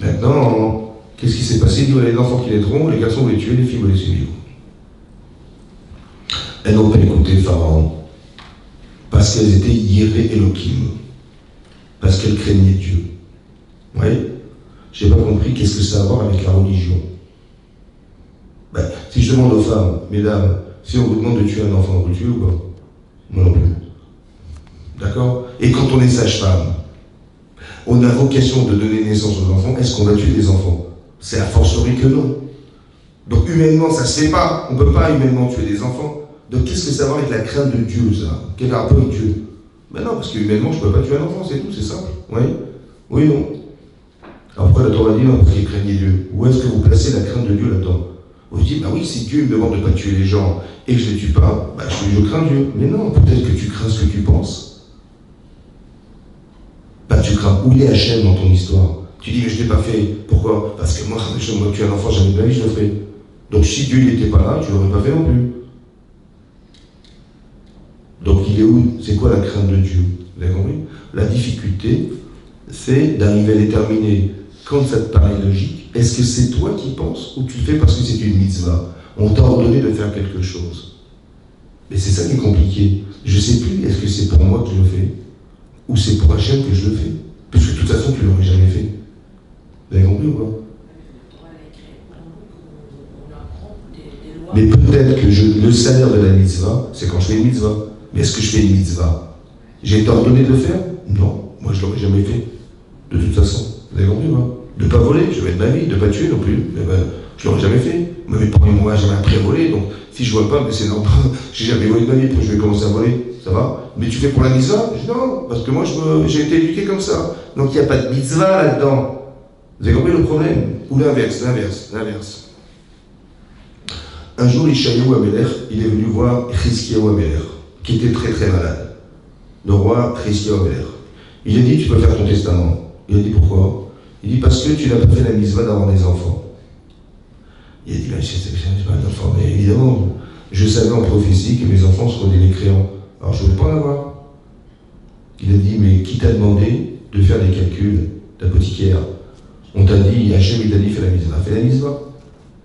Maintenant, qu'est-ce qui s'est passé? Il dit, voilà, les enfants qui naîtront, les garçons vous les tuez, les filles vous les suivez. Elles n'ont pas écouté Pharaon, parce qu'elles étaient Yiré Elohim, parce qu'elles craignaient Dieu. Oui. Je n'ai pas compris qu'est-ce que ça a à voir avec la religion. Ben, si je demande aux femmes, mesdames, si on vous demande de tuer un enfant, vous le tuez ou pas? Moi non plus. D'accord? Et quand on est sage-femme, on a vocation de donner naissance aux enfants, est-ce qu'on va tuer des enfants? C'est a fortiori que non. Donc humainement, ça se fait pas. On ne peut pas humainement tuer des enfants. Donc qu'est-ce que ça va avec la crainte de Dieu, ça? Quel rapport avec Dieu? Ben non, parce que humainement, je ne peux pas tuer un enfant, c'est tout, c'est simple. Oui? Oui, non. Alors pourquoi la Torah dit non? Parce qu'il craignait Dieu. Où est-ce que vous placez la crainte de Dieu là-dedans? Vous dites, bah oui, si Dieu me demande de ne pas tuer les gens et que je ne les tue pas, bah je crains Dieu. Mais non, peut-être que tu crains ce que tu penses. Bah tu crains. Où il est Hachem dans ton histoire? Tu dis, mais je ne l'ai pas fait. Pourquoi? Parce que moi, je me tuer un enfant, jamais de ma vie, je le ferai. Donc si Dieu n'était pas là, tu ne l'aurais pas fait non plus. Donc il est où? C'est quoi la crainte de Dieu? Vous avez compris? La difficulté, c'est d'arriver à déterminer quand ça te paraît logique. Est-ce que c'est toi qui penses ou tu le fais parce que c'est une mitzvah? On t'a ordonné de faire quelque chose. Mais c'est ça qui est compliqué. Je ne sais plus, est-ce que c'est pour moi que je le fais ou c'est pour Hachem que je le fais? Parce que de toute façon, tu ne l'aurais jamais fait. Vous avez compris ou pas? Mais peut-être que le salaire de la mitzvah, c'est quand je fais une mitzvah. Mais est-ce que je fais une mitzvah? J'ai été ordonné de le faire? Non, moi je ne l'aurais jamais fait. De toute façon, vous avez compris ou pas? De ne pas voler, je vais de ma vie, de ne pas tuer non plus. Mais ben, je ne l'aurais jamais fait. Mes parents ne m'ont jamais appris à voler, donc si je ne vole pas, mais c'est normal. J'ai jamais volé de ma vie, pourquoi je vais commencer à voler? Ça va? Mais tu fais pour la mitzvah? Je dis non, parce que moi j'ai été éduqué comme ça. Donc il n'y a pas de mitzvah là-dedans. Vous avez compris le problème? Ou l'inverse. Un jour, Ishayahu Amelech, il est venu voir Chizkiyahu Amelech, qui était très très malade. Le roi Chizkiyahu Amelech. Il a dit, tu peux faire ton testament. Il a dit, pourquoi? Il dit, parce que tu n'as pas fait la mitzvah d'avoir des enfants. Il a dit, je sais pas d'enfants, mais évidemment, je savais en prophétie que mes enfants seraient des mécréants. Alors je ne voulais pas en avoir. Il a dit, mais qui t'a demandé de faire des calculs d'apothicaire? On t'a dit, Hachem, il t'a dit, fais la mitzvah. Fais la mitzvah.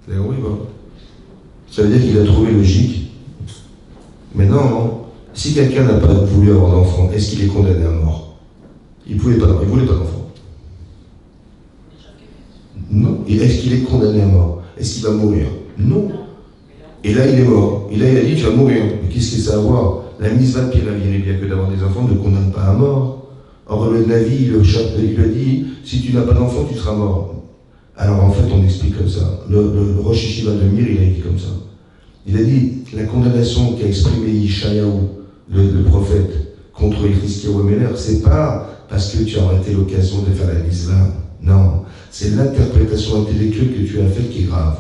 Vous avez compris, pas? Ça veut dire qu'il a trouvé logique. Maintenant, non. Si quelqu'un n'a pas voulu avoir d'enfant, est-ce qu'il est condamné à mort? Il ne voulait pas d'enfant. Non. Et est-ce qu'il est condamné à mort? Est-ce qu'il va mourir? Non. Et là, il est mort. Et là, il a dit, tu vas mourir. Mais qu'est-ce que ça a à voir? La mitzvah de Pierre Lavier, bien que d'avoir des enfants, ne condamne pas à mort. Or, le Navi, il lui a dit, si tu n'as pas d'enfant, tu seras mort. Alors, en fait, on explique comme ça. Le Rosh Yeshiva de Mir, il a dit comme ça. Il a dit, la condamnation qu'a exprimée Yeshayahu, le prophète, contre Yechizkiyahu et Meler, c'est pas parce que tu as raté l'occasion de faire la mitzvah. Non. C'est l'interprétation intellectuelle que tu as faite qui est grave.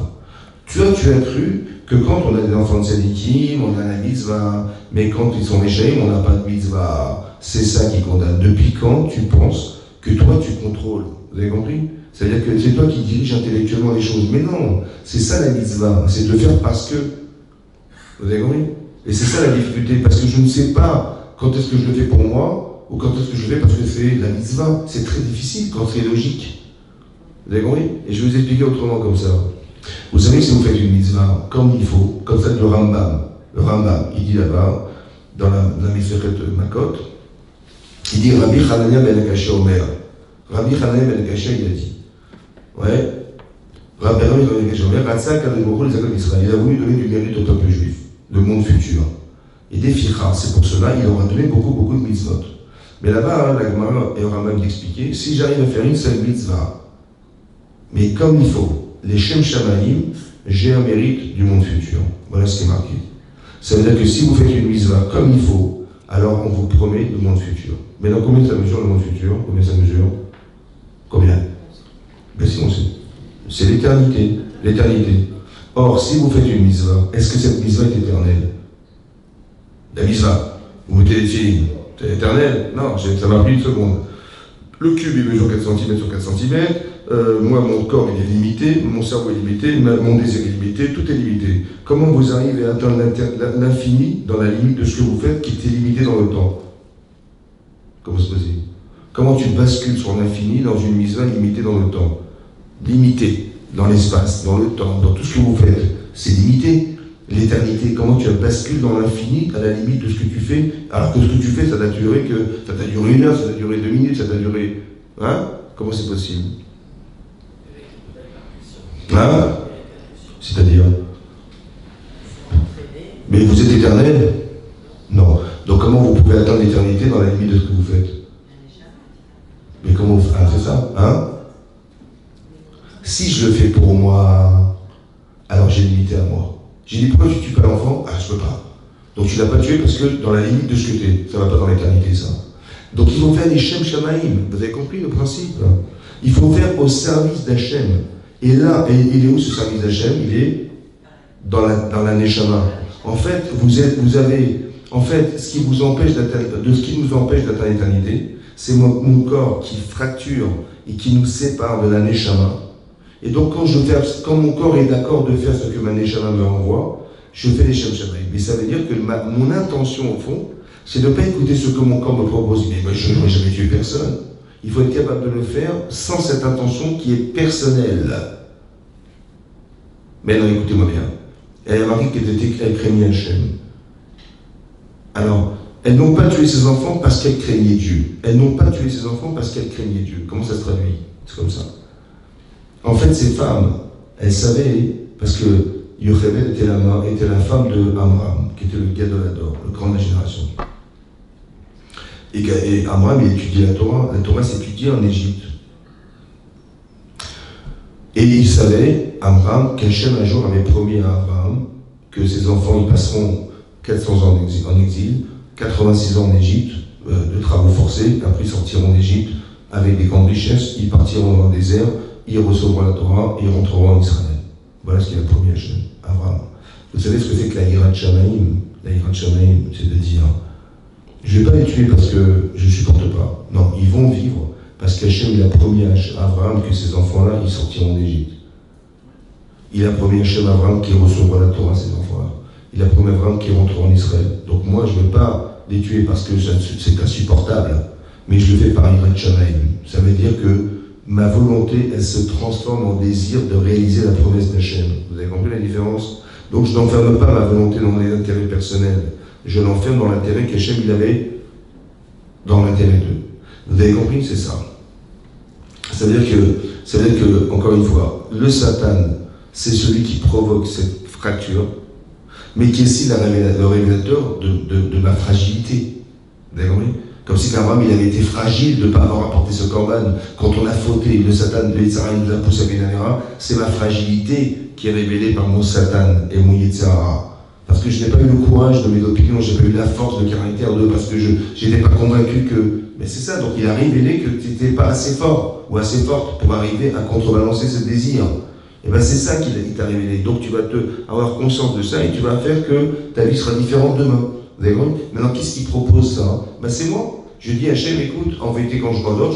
Tu as cru que quand on a des enfants de tzadikim, on a la mitzvah, mais quand ils sont méchaïm, on n'a pas de mitzvah. C'est ça qui condamne. Depuis quand tu penses que toi tu contrôles? Vous avez compris? C'est-à-dire que c'est toi qui diriges intellectuellement les choses. Mais non, c'est ça la mitzvah, c'est de le faire parce que. Vous avez compris? Et c'est ça la difficulté, parce que je ne sais pas quand est-ce que je le fais pour moi, ou quand est-ce que je le fais parce que c'est la mitzvah. C'est très difficile quand c'est logique. Vous avez compris? Et je vais vous expliquer autrement comme ça. Vous savez que si vous faites une mitzvah comme il faut, comme ça le Rambam, il dit là-bas, dans la Miseret Makot, il dit Rabbi Hanania ben Akasha Omer. Rabbi Hanania ben Akasha, il a dit, ouais, Rabbi Hanania ben Akasha Omer, Ratsa Kademoro les Akot Israël, il a voulu donner du mérite au peuple juif, le monde futur. Et des fichas, c'est pour cela il aura donné beaucoup de mitzvot. Mais là-bas, la Gemara et Rambam d'expliquer, si j'arrive à faire une seule mitzvah, mais comme il faut, les Shem Shamaim, j'ai un mérite du monde futur. Voilà ce qui est marqué. Ça veut dire que si vous faites une mitzvah comme il faut, alors on vous promet le monde futur. Mais dans combien ça mesure le monde futur? Combien ça mesure? Combien? Ben si on sait. C'est l'éternité. L'éternité. Or, si vous faites une mitzvah, est-ce que cette mitzvah est éternelle? La mitzvah. Vous mettez les filles, c'est éternel? Non, ça m'a pris une seconde. Le cube, il mesure 4 cm sur 4 cm. Moi, mon corps, il est limité, mon cerveau est limité, mon désir est limité, tout est limité. Comment vous arrivez à atteindre l'infini dans la limite de ce que vous faites qui était limité dans le temps? Comment c'est possible? Comment tu bascules sur l'infini dans une mitzvah limitée dans le temps? Limité dans l'espace, dans le temps, dans tout ce que vous faites. C'est limité. L'éternité, comment tu bascules dans l'infini à la limite de ce que tu fais, alors que ce que tu fais, ça t'a duré 1 heure, ça t'a duré 2 minutes, ça t'a duré... Hein? Comment c'est possible? Hein? C'est-à-dire? Mais vous êtes éternel? Non. Donc comment vous pouvez atteindre l'éternité dans la limite de ce que vous faites? Mais comment vous faites? Ah, c'est ça? Hein? Si je le fais pour moi, alors j'ai limité à moi. J'ai dit pourquoi tu tues pas l'enfant? Ah, je peux pas. Donc tu l'as pas tué parce que dans la limite de ce que tu es. Ça va pas dans l'éternité, ça. Donc il faut faire des Shem Shamaim. Vous avez compris le principe? Il faut faire au service d'Hachem. Et là, il est où ce service d'Hachem? Il est dans la Neshama. En fait, ce qui nous empêche d'atteindre l'éternité, c'est mon corps qui fracture et qui nous sépare de la Neshama. Et donc, quand mon corps est d'accord de faire ce que ma Neshama me renvoie, je fais les Shem Shamaim. Mais ça veut dire que mon intention, au fond, c'est de ne pas écouter ce que mon corps me propose. Mais je n'aurais jamais tué personne. Il faut être capable de le faire sans cette intention qui est personnelle. Mais non, écoutez-moi bien. Elle a marqué qu'elle craignait Hachem. Alors, elles n'ont pas tué ses enfants parce qu'elles craignaient Dieu. Elles n'ont pas tué ses enfants parce qu'elles craignaient Dieu. Comment ça se traduit? C'est comme ça. En fait, ces femmes, elles savaient, parce que Yocheved était la femme de Amram, qui était le Gadolador, le grand de la génération. Et Amram, il étudiait la Torah. La Torah s'étudiait en Égypte. Et il savait, Amram, qu'Hachem un jour avait promis à Abraham que ses enfants ils passeront 400 ans en exil, 86 ans en Égypte, de travaux forcés, après ils sortiront d'Égypte avec des grandes richesses, ils partiront dans le désert, ils recevront la Torah et ils rentreront en Israël. Voilà ce qu'il a promis à Hachem, Abraham. Vous savez ce que c'est que la Yirat Shamaim? La Yirat Shamaim, c'est de dire, je ne vais pas les tuer parce que je ne supporte pas. Non, ils vont vivre parce qu'Hachem il a promis à Abraham que ces enfants-là, ils sortiront d'Égypte. Il a promis à Hachem Abraham qu'il recevra la Torah, ces enfants-là. Il a promis à Abraham qu'ils rentreront en Israël. Donc moi, je ne vais pas les tuer parce que c'est insupportable, mais je le fais par Yirat Shamaim. Ça veut dire que ma volonté, elle se transforme en désir de réaliser la promesse d'Hachem. Vous avez compris la différence? Donc je n'enferme pas ma volonté dans les intérêts personnels. Je l'enferme dans l'intérêt qu'Hachem il avait dans l'intérêt d'eux. Vous avez compris? C'est ça. Ça veut dire que Ça veut dire que, encore une fois, le Satan, c'est celui qui provoque cette fracture, mais qui est aussi le révélateur de ma fragilité. Vous avez compris? Comme si Abraham il avait été fragile de ne pas avoir apporté ce corban. Quand on a fauté, le Satan, le Yitzhara, il nous a poussé à Benamera, c'est ma fragilité qui est révélée par mon Satan et mon Yitzhara. Parce que je n'ai pas eu le courage de mes opinions, je n'ai pas eu la force de caractère parce que je n'étais pas convaincu que... Mais c'est ça, donc il a révélé que tu n'étais pas assez fort ou assez forte pour arriver à contrebalancer ce désir. Et bien c'est ça qu'il t'a révélé. Donc tu vas avoir conscience de ça et tu vas faire que ta vie sera différente demain. Vous avez compris? Maintenant, qu'est-ce qui propose ça? Ben c'est moi. Je dis à Hachem, écoute, en vérité, quand je m'endors,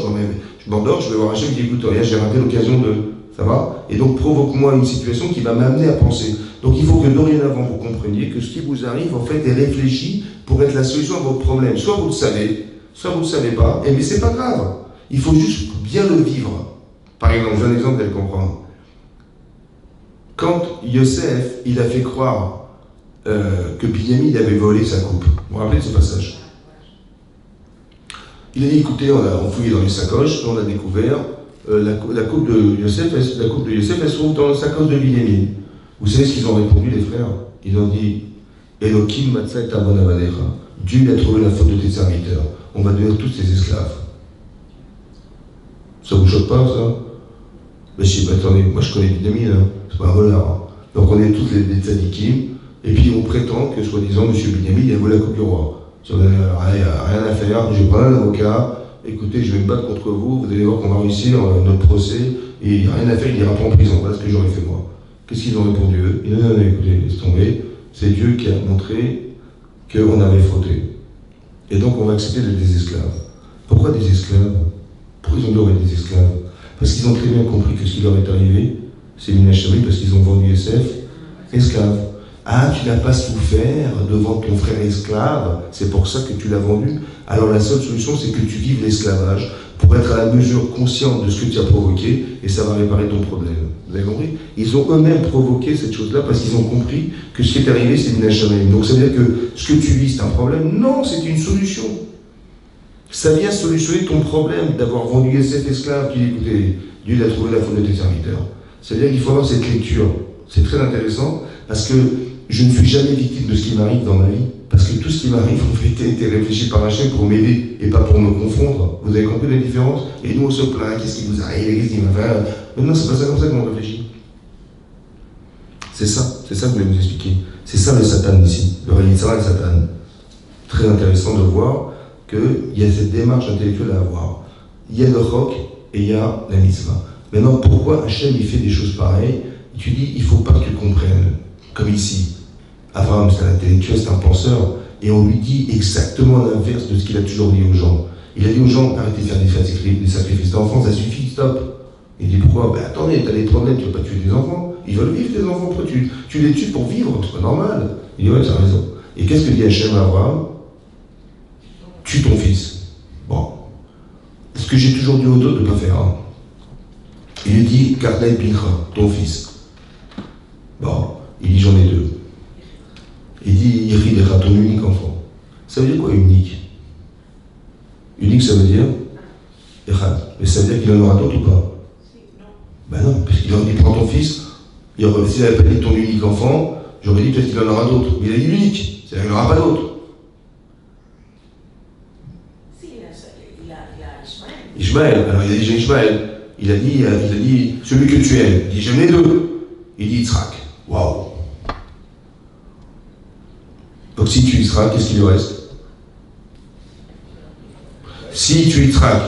je vais voir Hachem, je dis, écoute, regarde, j'ai raté l'occasion de... Ça va? Et donc, provoque-moi une situation qui va m'amener à penser. Donc, il faut que dorénavant, vous compreniez que ce qui vous arrive, en fait, est réfléchi pour être la solution à votre problème. Soit vous le savez, soit vous ne le savez pas, mais c'est pas grave. Il faut juste bien le vivre. Par exemple, j'ai un exemple, vous allez comprendre. Quand Yosef, il a fait croire que Binyamin avait volé sa coupe. Vous vous rappelez de ce passage? Il a dit, écoutez, on fouillait dans les sacoches, on a découvert la coupe de Yosef, elle se trouve dans la sacoche de Binyamin. Vous savez ce qu'ils ont répondu, les frères? Ils ont dit, Elohim matzah et avon avadecha. Dieu a trouvé la faute de tes serviteurs. On va devenir tous tes esclaves. Ça vous choque pas, ça? Mais je sais pas, attendez, moi je connais Binyamin, hein. C'est pas un voleur. Hein. Donc on est tous des tzadikim. Et puis on prétend que, soi-disant, M. Binyamin, il a volé la coupe du roi. Si on n'a rien à faire, je vais prendre un avocat, écoutez, je vais me battre contre vous, vous allez voir qu'on va réussir notre procès, et il n'y a rien à faire, il n'ira pas en prison. Voilà ce que j'aurais fait moi. Qu'est-ce qu'ils ont répondu eux? Ils ont dit, écoutez, laisse tomber, c'est Dieu qui a montré qu'on avait fauté. Et donc on va accepter d'être des esclaves. Pourquoi des esclaves? Pourquoi ils ont dû être des esclaves? Parce qu'ils ont très bien compris que ce qui leur est arrivé, c'est une achavie, parce qu'ils ont vendu Yosef esclave. Ah, tu n'as pas souffert devant ton frère esclave, c'est pour ça que tu l'as vendu. Alors la seule solution, c'est que tu vives l'esclavage pour être à la mesure consciente de ce que tu as provoqué, et ça va réparer ton problème. Vous avez compris? Ils ont eux-mêmes provoqué cette chose-là parce qu'ils ont compris que ce qui est arrivé, c'est une achamem. Donc ça veut dire que ce que tu vis, c'est un problème? Non, c'est une solution. Ça vient solutionner ton problème d'avoir vendu Yosef esclave qui dit, écoutez, Dieu a trouvé la faute de tes serviteurs. Ça veut dire qu'il faut avoir cette lecture. C'est très intéressant parce que je ne suis jamais victime de ce qui m'arrive dans ma vie, parce que tout ce qui m'arrive, en fait, a été réfléchi par Hachem pour m'aider et pas pour me confondre. Vous avez compris la différence? Et nous, on se plaint, qu'est-ce qui vous arrive, qu'est-ce qui m'a fait? Mais non, c'est pas ça comme ça qu'on réfléchit. C'est ça que je voulais vous expliquer. C'est ça le Satan ici, le Yitzhara et le Satan. Très intéressant de voir qu'il y a cette démarche intellectuelle à avoir. Il y a le chok et il y a la mitzvah. Maintenant, pourquoi Hachem il fait des choses pareilles? Tu dis, il ne faut pas que tu comprennes, comme ici. Abraham, c'est un intellectuel, c'est un penseur, et on lui dit exactement l'inverse de ce qu'il a toujours dit aux gens. Il a dit aux gens, arrêtez de faire des sacrifices d'enfants, ça suffit, stop. Il dit, pourquoi? Ben attendez, t'as des problèmes, tu ne veux pas tuer des enfants. Ils veulent vivre, tes enfants, pourquoi tu les tues pour vivre? C'est pas normal. Il dit, ouais, tu as raison. Et qu'est-ce que dit Hachem à Abraham? Tue ton fils. Bon. Ce que j'ai toujours dit aux autres de ne pas faire. Hein. Il lui dit, Karnei Pincha, ton fils. Bon, il dit, j'en ai deux. Il dit, Yeri Lecha, ton unique enfant. Ça veut dire quoi, unique? Unique, ça veut dire Echad. Mais ça veut dire qu'il en aura d'autres ou pas? Ben non, parce qu'il dit, prends ton fils. S'il n'avait pas dit ton unique enfant, j'aurais dit peut-être qu'il en aura d'autres. Mais il a dit unique, c'est-à-dire qu'il n'en aura pas d'autres. Ishmaël, alors il a dit j'ai Ishmaël, il a dit celui que tu aimes, il dit j'aime les deux, il dit Yitzhak, waouh. Donc si tu Yitzhak, qu'est-ce qu'il lui reste? Si tu Yitzhak,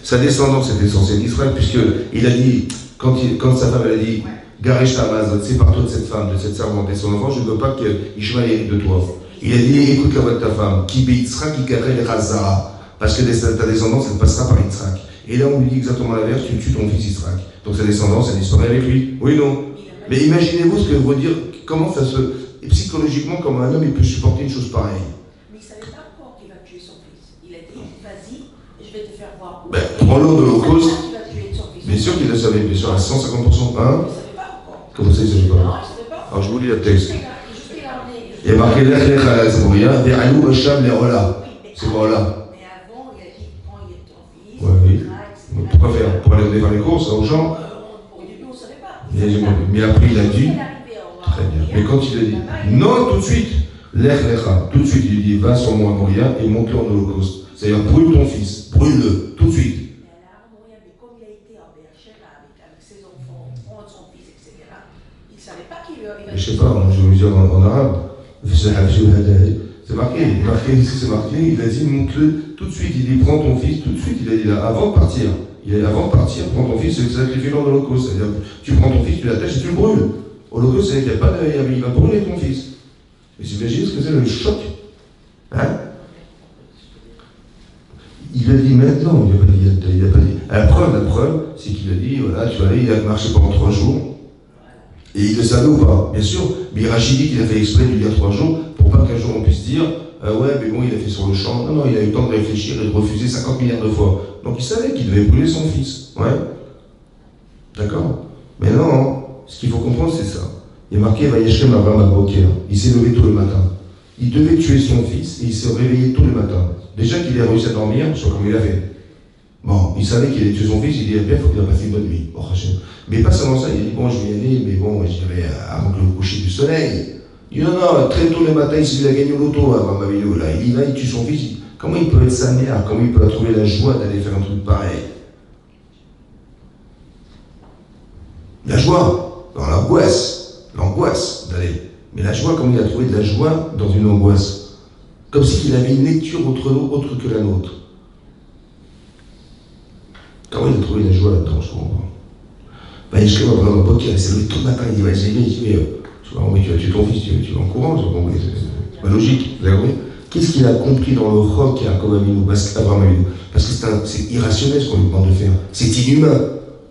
sa descendance était censée être Yitzhak, puisqu'il a dit, quand sa femme elle a dit Garesh Tamaz, sépare-toi de cette femme, de cette servante et son enfant, je ne veux pas qu'Ishmaël hérite de toi. Il a dit écoute la voix de ta femme, Ki be Yitzhak, Ki Karel Razara. Parce que ta descendance, elle passera par Yitzhak. Et là, on lui dit exactement l'inverse, tu tues ton fils Yitzhak. Donc sa descendance, elle disparaît avec lui. Oui, non. Mais imaginez-vous ce que veut dire, comment ça se... Et psychologiquement, comment un homme, il peut supporter une chose pareille.
Mais il ne savait pas encore qu'il va tuer son fils. Il a dit, vas-y, je vais te faire voir.
Ben, prends-le de l'Holocauste. Bien sûr qu'il le savait, bien sûr, à 150%. Hein?
Il ne savait pas encore.
Comment ça, il ne savait pas?
Non, il ne savait pas.
Alors, je vous lis le texte. Il y a marqué Lech Lecha, c'est pour rien. Ve'alou Hasham Le'ola. C'est pour là.
Oui.
Pourquoi faire? Pour aller faire les courses aux gens?
Au début, on ne savait pas.
Mais après, il a dit, très bien. Mais quand il a dit, non, tout de suite, tout de suite, il dit, va sur moi, Moria, et monte-le en holocauste. C'est-à-dire, brûle ton fils, brûle-le, tout de suite.
Mais comme il a été en Bercheva avec ses enfants, prendre son fils, etc., il ne savait pas qu'il lui
Je sais pas, moi je vais vous dire en arabe. C'est marqué, c'est marqué, il a dit montre-le tout de suite, il dit prends ton fils tout de suite, il a dit là, avant de partir, prends ton fils, c'est sacrifié dans l'holocauste, c'est-à-dire tu prends ton fils, tu l'attaches et tu le brûles. Holocauste, c'est qu'il n'y a pas de, il va brûler ton fils. Mais vous imaginez ce que c'est le choc? Hein? Il a dit maintenant, il a pas dit. La preuve, c'est qu'il a dit, voilà, tu vas aller, il a marché pendant 3 jours. Et il le savait ou pas? Bien sûr, mais Rachid dit qu'il a fait exprès de lui dire 3 jours pour pas qu'un jour on puisse dire ouais, mais bon, il a fait sur le champ. Non, il a eu le temps de réfléchir et de refuser 50 milliards de fois. Donc il savait qu'il devait brûler son fils. Ouais. D'accord? Mais non, ce qu'il faut comprendre, c'est ça. Il est marqué Vayeshem Abraham Aboker. Il s'est levé tout le matin. Il devait tuer son fils et il s'est réveillé tout le matin. Déjà qu'il a réussi à dormir, je sais pas comment il a fait. Bon, il savait qu'il allait tuer son fils, il dit bien, il faut qu'il a passé une bonne nuit. Bon, mais pas seulement ça, il a dit bon, je vais y aller, mais bon, je dirais avant que le coucher du soleil. Il dit non, très tôt le matin, il a gagné au loto, avant ma vidéo, là. Il y va, il tue son fils. Comment il peut être sa mère? Comment il peut trouver la joie d'aller faire un truc pareil? La joie, dans l'angoisse d'aller. Mais la joie, comment il a trouvé de la joie dans une angoisse? Comme s'il avait une lecture autre que la nôtre. Comment il a trouvé la joie là-dedans, je comprends. Il s'est levé tout le matin, il dit tu vas tuer ton fils, tu vas en courant, c'est pas logique, vous avez compris? Qu'est-ce qu'il a compris dans le roc Yaakov Avinu, Abraham Avinu? Parce que c'est irrationnel ce qu'on lui demande de faire, c'est inhumain,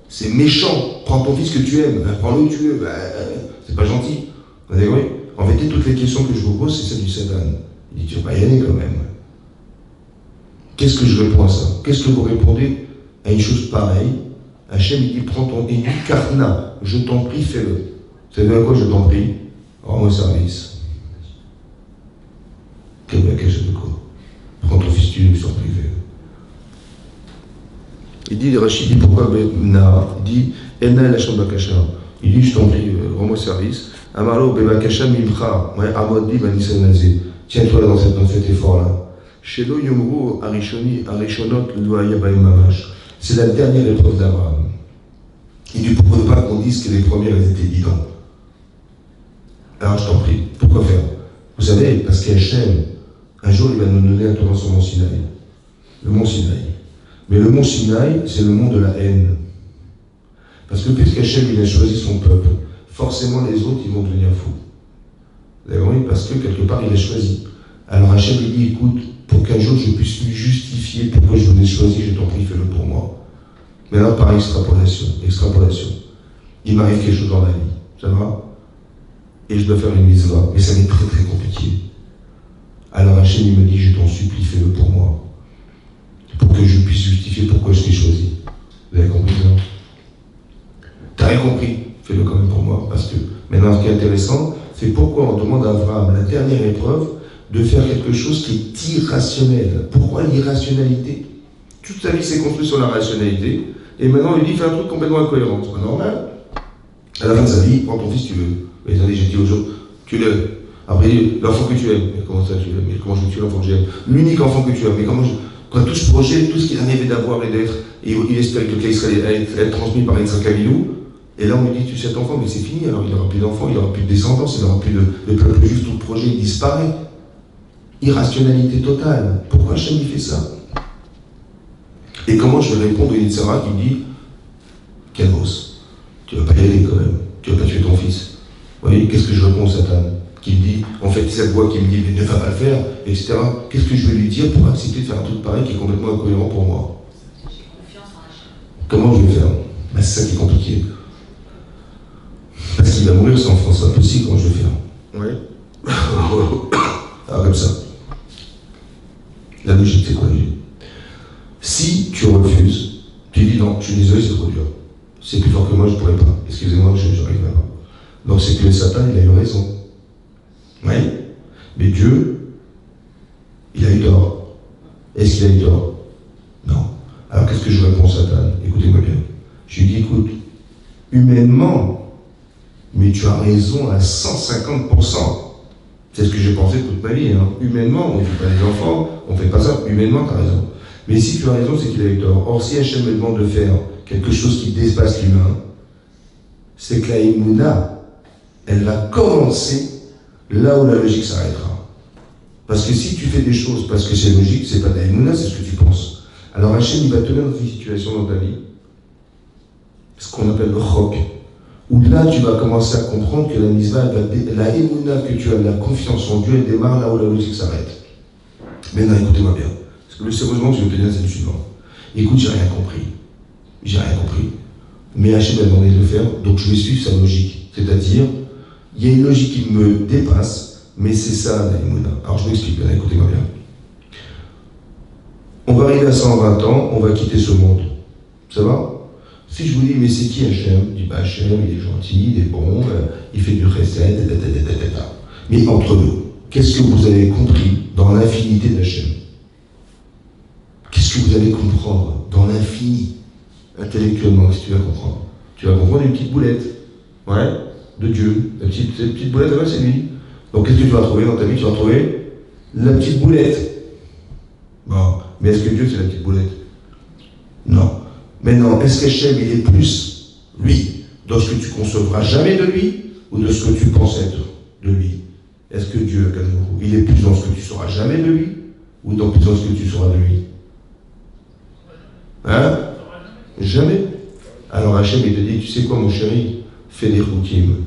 c'est méchant. Prends ton fils que tu aimes, prends-le, tu veux, c'est pas gentil, vous avez compris? En fait, toutes les questions que je vous pose, c'est celle du Satan. Il dit tu vas pas y aller quand même. Qu'est-ce que je réponds à ça? Qu'est-ce que vous répondez à une chose pareille? Hachem il dit prends ton élu karna, je t'en prie, fais-le. Vous savez à quoi je t'en prie? Rends-moi service. Quel bagage de quoi? Prends ton fils, tu le sors privé. Il dit, Rachid dit pourquoi Na? Il dit Enna la Bakasha. Il dit je t'en prie, rends-moi service. Amaro Bebakasha Mimcha, Amodi Banisanazé. Tiens-toi dans cet effort-là. Shelo Yomru Arishonot Loaya Mamash. C'est la dernière épreuve d'Abraham. Il dit pourquoi ne pas qu'on dise que les premières elles étaient évidentes. Alors je t'en prie, pourquoi faire? Vous savez, parce qu'Hachem, un jour il va nous donner un tournant sur le mont Sinaï. Le mont Sinaï. Mais le mont Sinaï, c'est le mont de la haine. Parce que puisqu'Hachem il a choisi son peuple, forcément les autres ils vont devenir fous. Vous avez compris? Parce que quelque part il a choisi. Alors Hachem il dit écoute, pour qu'un jour je puisse lui justifier pourquoi je vous ai choisi, je t'en prie, fais-le pour moi. Maintenant, par extrapolation. Il m'arrive quelque chose dans la vie, ça va? Et je dois faire une mitzvah, mais ça m'est très très compliqué. Alors Hachem il me dit, je t'en supplie, fais-le pour moi. Pour que je puisse justifier pourquoi je t'ai choisi. Vous avez compris ça? T'as rien compris, fais-le quand même pour moi. Parce que maintenant, ce qui est intéressant, c'est pourquoi on demande à Abraham, la dernière épreuve, de faire quelque chose qui est irrationnel. Pourquoi l'irrationalité? Toute sa vie s'est construite sur la rationalité, et maintenant il dit fais un truc complètement incohérent. C'est pas normal. À la fin de sa vie, prends ton fils, tu veux. Mais attendez, j'ai dit aux autres, tu l'aimes. Après, l'enfant que tu aimes. Mais comment ça tu l'aimes? Mais comment je tue l'enfant que j'aime? L'unique enfant que tu aimes. Mais comment quand tout ce projet, tout ce qu'il a rêvé d'avoir et d'être, et il espère que le cas allait être transmis par Yitzhak Avinu, et là on me dit tu sais cet enfant, mais c'est fini, alors il n'aura plus d'enfants, il n'aura plus de descendants, il n'aura plus de peuple juif, tout le projet il disparaît. Irrationalité totale. Pourquoi Hachem il fait ça? Et comment je vais répondre à Yitzhara qui me dit Calvos, tu vas pas y aller quand même, tu vas pas tuer ton fils. Vous voyez, qu'est-ce que je réponds au Satan? Qui me dit, en fait, cette voix qui me dit mais ne va pas le faire, etc. Qu'est-ce que je vais lui dire pour accepter de faire un truc pareil qui est complètement incohérent pour moi? Comment je vais faire? Ben, c'est ça qui est compliqué. Parce qu'il va mourir sans France, c'est impossible, comment je vais faire? Oui. Ah, comme ça. La logique, c'est quoi? Si tu refuses, tu dis non, je suis désolé, c'est trop dur. C'est plus fort que moi, je ne pourrais pas. Excusez-moi, je n'arrive pas. Donc c'est que le Satan, il a eu raison. Oui. Mais Dieu, il a eu tort. Est-ce qu'il a eu tort? Non. Alors Alors qu'est-ce que je réponds Satan? Écoutez-moi bien. Je lui dis, écoute, humainement, mais tu as raison à 150%. C'est ce que j'ai pensé toute ma vie. Hein. Humainement, on ne fait pas les enfants, on ne fait pas ça. Humainement, tu as raison. Mais si tu as raison, c'est qu'il a eu tort. Or, si Hachem me demande de faire quelque chose qui dépasse l'humain, c'est que la Emouna, elle va commencer là où la logique s'arrêtera. Parce que si tu fais des choses parce que c'est logique, c'est pas de la Emouna, c'est ce que tu penses. Alors Hachem, il va te mettre dans une situation dans ta vie, ce qu'on appelle le chok, où là, tu vas commencer à comprendre que la misva, la Emouna que tu as, la confiance en Dieu, elle démarre là où la logique s'arrête. Maintenant, écoutez-moi bien. Parce que le sérieusement que je vais te dire, c'est le suivant. Écoute, j'ai rien compris. J'ai rien compris. Mais Hachem m'a demandé de le faire, donc je vais suivre sa logique. C'est-à-dire, il y a une logique qui me dépasse, mais c'est ça la Emouna. Alors je m'explique bien, écoutez-moi bien. On va arriver à 120 ans, on va quitter ce monde. Ça va? Si je vous dis, mais c'est qui Hachem? Je dis, bah Hachem, il est gentil, il est bon, il fait du recette, mais entre nous, qu'est-ce que vous avez compris dans l'infinité d'Hachem? Qu'est-ce que vous allez comprendre dans l'infini? Intellectuellement, qu'est-ce que tu vas comprendre? Tu vas comprendre une petite boulette, ouais, de Dieu. Cette petite boulette, là, c'est lui. Donc qu'est-ce que tu vas trouver dans ta vie? Tu vas trouver la petite boulette. Bon, mais est-ce que Dieu, c'est la petite boulette? Non. Maintenant, est-ce qu'Hachem, il est plus, lui, dans ce que tu concevras jamais de lui, ou de ce que tu penses être de lui? Est-ce que Dieu, il est plus dans ce que tu sauras jamais de lui, ou dans ce que tu sauras de lui? Hein? Jamais. Alors Hachem, il te dit, tu sais quoi mon chéri? Fais des routines.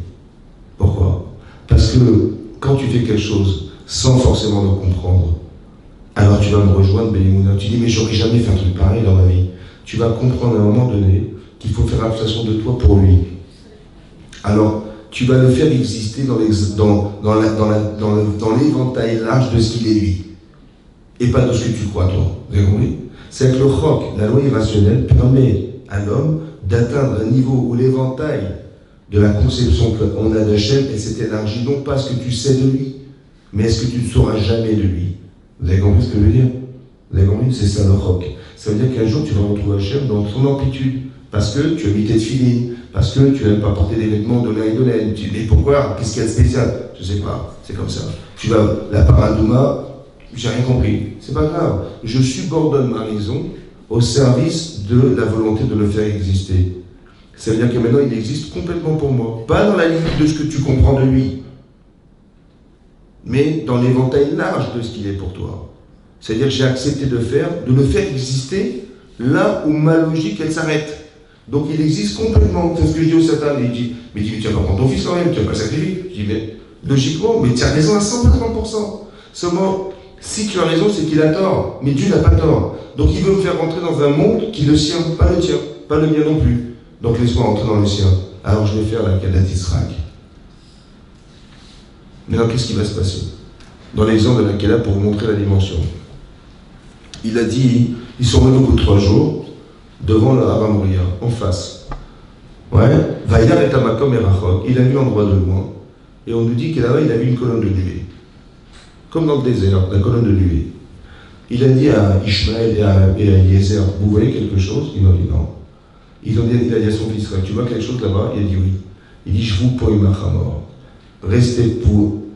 Pourquoi? Parce que quand tu fais quelque chose sans forcément le comprendre, alors tu vas me rejoindre, Bélémouna. Tu dis, mais j'aurais jamais fait un truc pareil dans ma vie. Tu vas comprendre à un moment donné qu'il faut faire abstraction de toi pour lui. Alors, tu vas le faire exister dans l'éventail large de ce qu'il est lui. Et pas de ce que tu crois, toi. Vous avez compris? C'est que le chok, la loi irrationnelle, permet à l'homme d'atteindre un niveau où l'éventail de la conception qu'on a d'Hachem, elle s'est élargie, non pas ce que tu sais de lui, mais ce que tu ne sauras jamais de lui. Vous avez compris ce que je veux dire? Vous avez compris? C'est ça le chok. Ça veut dire qu'un jour tu vas retrouver Hachem dans son amplitude, parce que tu as mis tes tefilines, parce que tu n'aimes pas porter des vêtements de lin et de laine. Tu dis, mais pourquoi? Qu'est-ce qu'il y a de spécial? Je sais pas, c'est comme ça. Tu vas, la paradouma, j'ai rien compris. C'est pas grave. Je subordonne ma raison au service de la volonté de le faire exister. Ça veut dire que maintenant il existe complètement pour moi. Pas dans la limite de ce que tu comprends de lui, mais dans l'éventail large de ce qu'il est pour toi. C'est-à-dire que j'ai accepté de le faire exister là où ma logique elle s'arrête. Donc il existe complètement. C'est ce que je dis au Satan. Il dit, mais tu vas pas prendre ton fils quand même, tu vas pas le sacrifier. Je dis, mais logiquement, mais tu as raison à 150%. Seulement, si tu as raison, c'est qu'il a tort. Mais Dieu n'a pas tort. Donc il veut me faire rentrer dans un monde qui est le sien, pas le tien, pas le mien non plus. Donc laisse-moi rentrer dans le sien. Alors je vais faire la Kadat Israq. Maintenant, qu'est-ce qui va se passer? Dans l'exemple de la Kadat, pour vous montrer la dimension. Il a dit, ils sont venus au bout de 3 jours, devant la Hara Moria, en face. Ouais. Vaïdar et Tamakom et Rachok. Il a vu l'endroit de loin. Et on nous dit que là-bas, il a vu une colonne de nuée. Comme dans le désert, la colonne de nuée. Il a dit à Ishmaël et à Eliezer, vous voyez quelque chose? Ils m'ont dit non. Il a dit à son fils, tu vois quelque chose là-bas? Il a dit oui. Il dit, je vous pour une mort. Restez